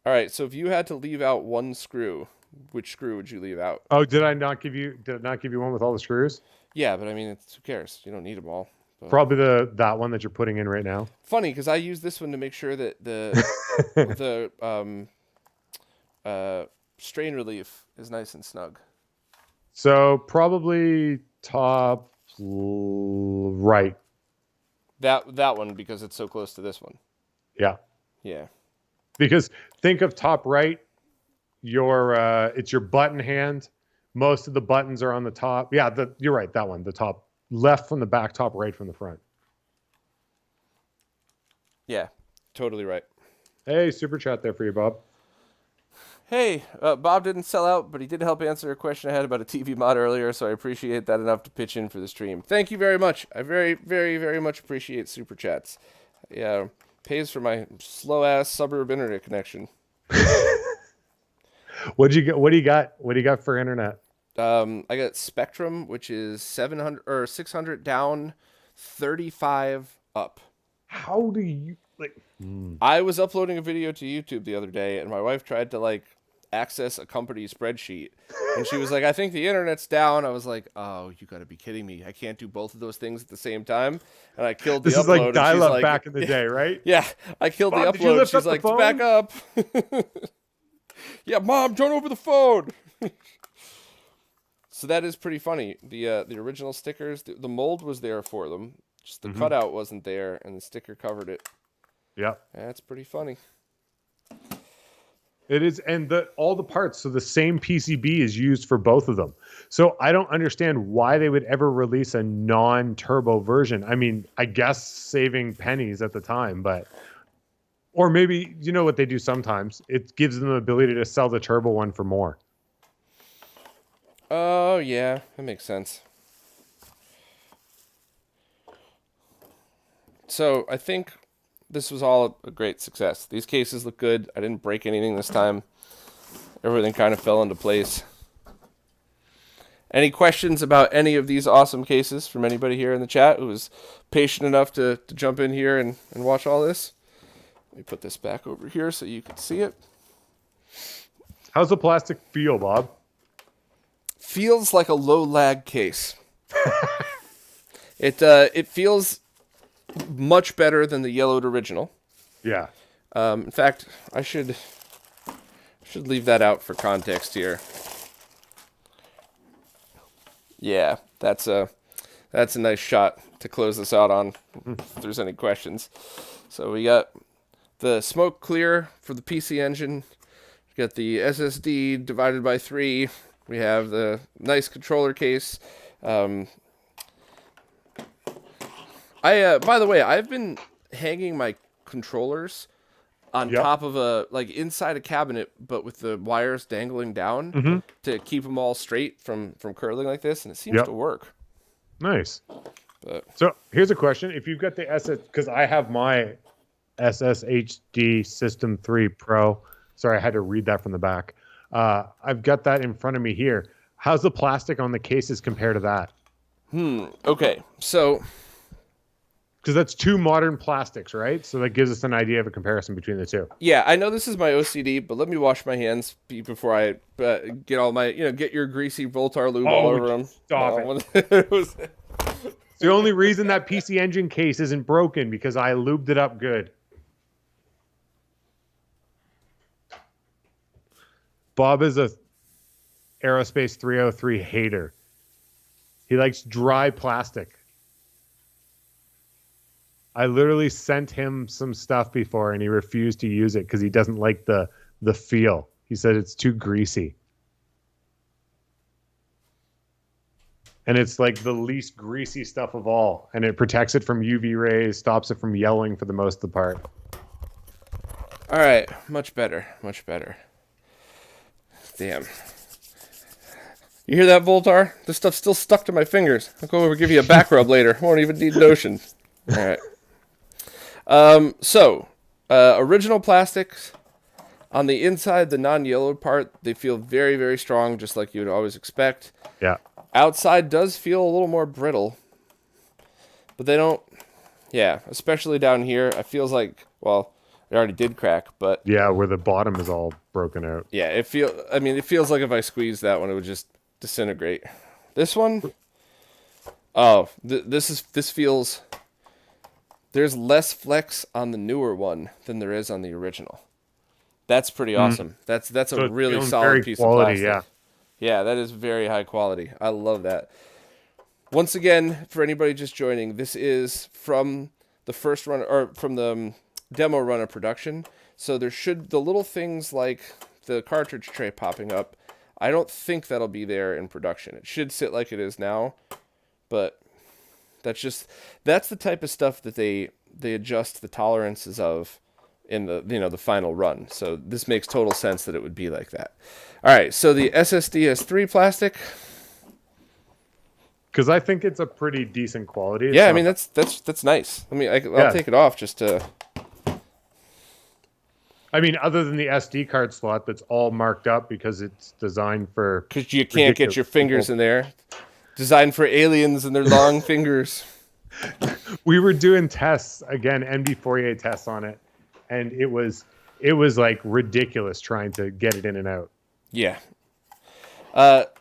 All right, so if you had to leave out one screw, which screw would you leave out? Oh, did I not give you one with all the screws? Yeah, but I mean, who cares? You don't need them all. But... Probably that one that you're putting in right now. Funny, because I use this one to make sure that the strain relief is nice and snug. So probably top right. That one, because it's so close to this one. Yeah. Yeah. Because think of top right, it's your button hand. Most of the buttons are on the top. Yeah, you're right, that one. The top left from the back, top right from the front. Yeah, totally right. Hey, super chat there for you, Bob. Hey, Bob didn't sell out, but he did help answer a question I had about a TV mod earlier, so I appreciate that enough to pitch in for the stream. Thank you very much. I very, very, very much appreciate super chats. Yeah, pays for my slow ass suburb internet connection. What do you get? What do you got? What do you got for internet? I got Spectrum, which is 700 or 600 down, 35 up. How do you like? I was uploading a video to YouTube the other day, and my wife tried to like access a company spreadsheet, and she was like, "I think the internet's down." I was like, "Oh, you got to be kidding me! I can't do both of those things at the same time." And I killed the This upload. is like and she's dial-up like, back in the day, right? Yeah, I killed Mom, the did you upload. lift She's up the like, phone? "Back up." Yeah, Mom, turn over the phone. So that is pretty funny. The original stickers, the mold was there for them, just the cutout wasn't there, and the sticker covered it. Yep. That's pretty funny. It is, and all the parts. So the same PCB is used for both of them. So I don't understand why they would ever release a non-turbo version. I mean, I guess saving pennies at the time, but or maybe you know what they do sometimes. It gives them the ability to sell the turbo one for more. Oh yeah, that makes sense. So I think this was all a great success. These cases look good. I didn't break anything this time. Everything kind of fell into place. Any questions about any of these awesome cases from anybody here in the chat who was patient enough to jump in here and watch all this? Let me put this back over here so you can see it. How's the plastic feel, Bob? Feels like a low lag case. It feels much better than the yellowed original. Yeah. In fact, I should leave that out for context here. Yeah, that's a nice shot to close this out on. If there's any questions, so we got the smoke clear for the PC engine. We got the SSD divided by 3. We have the nice controller case. By the way, I've been hanging my controllers on top of inside a cabinet, but with the wires dangling down to keep them all straight from curling like this, and it seems to work. Nice. But So here's a question: if you've got the SS, because I have my SSHD System 3 Pro. Sorry, I had to read that from the back. I've got that in front of me here. How's the plastic on the cases compared to that? Okay, so because that's two modern plastics, right? So that gives us an idea of a comparison between the two. yeah, I know this is my OCD, but let me wash my hands before I get all my get your greasy Voltar lube all over them. Stop it. It's the only reason that PC Engine case isn't broken because I lubed it up good. Bob is a Aerospace 303 hater. He likes dry plastic. I literally sent him some stuff before and he refused to use it because he doesn't like the feel. He said it's too greasy. And it's like the least greasy stuff of all. And it protects it from UV rays, stops it from yellowing for the most of the part. All right, much better, much better. Damn. You hear that, Voltar? This stuff's still stuck to my fingers. I'll go over and give you a back rub later. Won't even need Notion. All right. Original plastics. On the inside, the non-yellowed part, they feel very, very strong, just like you would always expect. Yeah. Outside does feel a little more brittle. But they don't... Yeah, especially down here. It feels like... Well, it already did crack, but... Yeah, where the bottom is all broken out. Yeah, it feels like if I squeezed that one, it would just disintegrate. This one... Oh, this feels... There's less flex on the newer one than there is on the original. That's pretty awesome. That's a really solid piece of plastic. Yeah. Yeah, that is very high quality. I love that. Once again, for anybody just joining, this is from the first run or from the demo run of production. So there should the little things like the cartridge tray popping up. I don't think that'll be there in production. It should sit like it is now, but that's the type of stuff that they adjust the tolerances of in the the final run. So this makes total sense that it would be like that. All right, so the SSD has 3 plastic. Because I think it's a pretty decent quality. It's Yeah, I not mean bad. that's nice. I'll Yeah. take it off just to. I mean, other than the SD card slot that's all marked up because it's designed for Because you can't get ridiculous your fingers people. in there. Designed for aliens and their long fingers. We were doing tests again, NB48 tests on it, and it was like ridiculous trying to get it in and out. Yeah.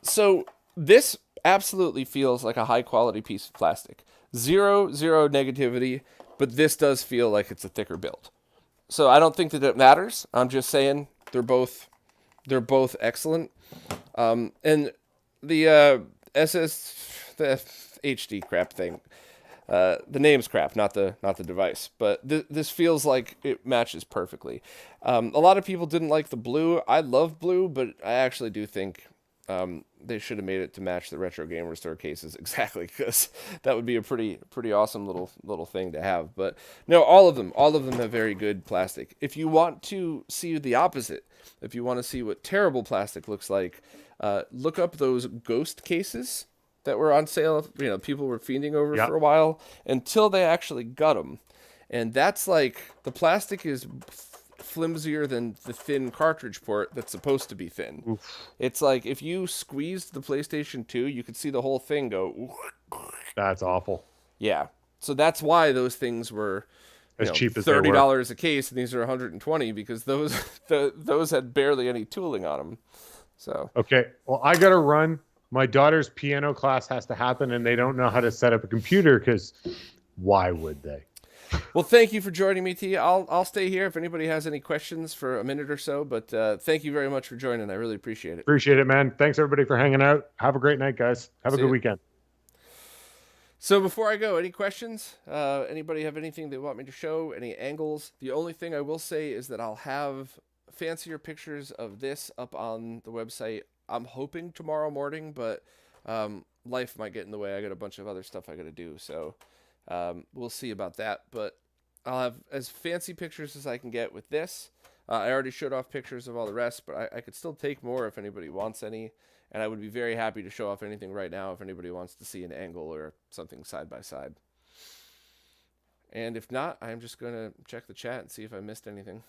So this absolutely feels like a high quality piece of plastic. Zero negativity, but this does feel like it's a thicker build. So I don't think that it matters. I'm just saying they're both excellent. And the the HD crap thing. The name's crap, not the device. But this feels like it matches perfectly. A lot of people didn't like the blue. I love blue, but I actually do think they should have made it to match the Retro Gamer Store cases exactly, because that would be a pretty awesome little thing to have. But no, all of them have very good plastic. If you want to see the opposite, if you want to see what terrible plastic looks like, look up those ghost cases that were on sale. People were fiending over for a while until they actually got them, and that's like the plastic is flimsier than the thin cartridge port that's supposed to be thin. Oof. It's like if you squeezed the PlayStation 2, you could see the whole thing go. That's awful. Yeah, so that's why those things were As cheap as $30 a case, and these are 120 because those had barely any tooling on them. So okay, well, I gotta run. My daughter's piano class has to happen, and they don't know how to set up a computer because why would they? Well, thank you for joining me, T. I'll stay here if anybody has any questions for a minute or so, but thank you very much for joining. I really appreciate it. Appreciate it, man. Thanks, everybody, for hanging out. Have a great night, guys. Have a good weekend. So before I go, any questions? Anybody have anything they want me to show? Any angles? The only thing I will say is that I'll have fancier pictures of this up on the website. I'm hoping tomorrow morning, but life might get in the way. I got a bunch of other stuff I got to do, so we'll see about that. But I'll have as fancy pictures as I can get with this. I already showed off pictures of all the rest, but I could still take more if anybody wants any. And I would be very happy to show off anything right now if anybody wants to see an angle or something side by side. And if not, I'm just going to check the chat and see if I missed anything.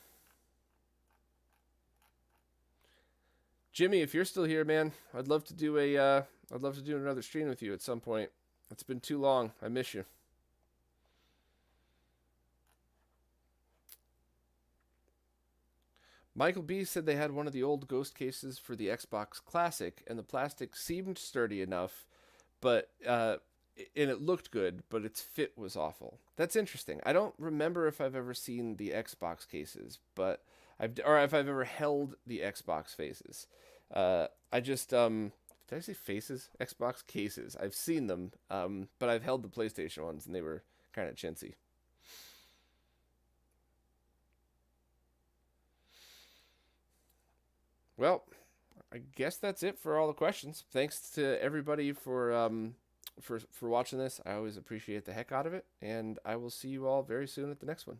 Jimmy, if you're still here, man, I'd love to do another stream with you at some point. It's been too long. I miss you. Michael B said they had one of the old Ghost cases for the Xbox Classic, and the plastic seemed sturdy enough, but and it looked good, but its fit was awful. That's interesting. I don't remember if I've ever seen the Xbox cases, or if I've ever held the Xbox faces. I just did I say faces? Xbox cases. I've seen them, but I've held the PlayStation ones, and they were kind of chintzy. Well, I guess that's it for all the questions. Thanks to everybody for watching this. I always appreciate the heck out of it, and I will see you all very soon at the next one.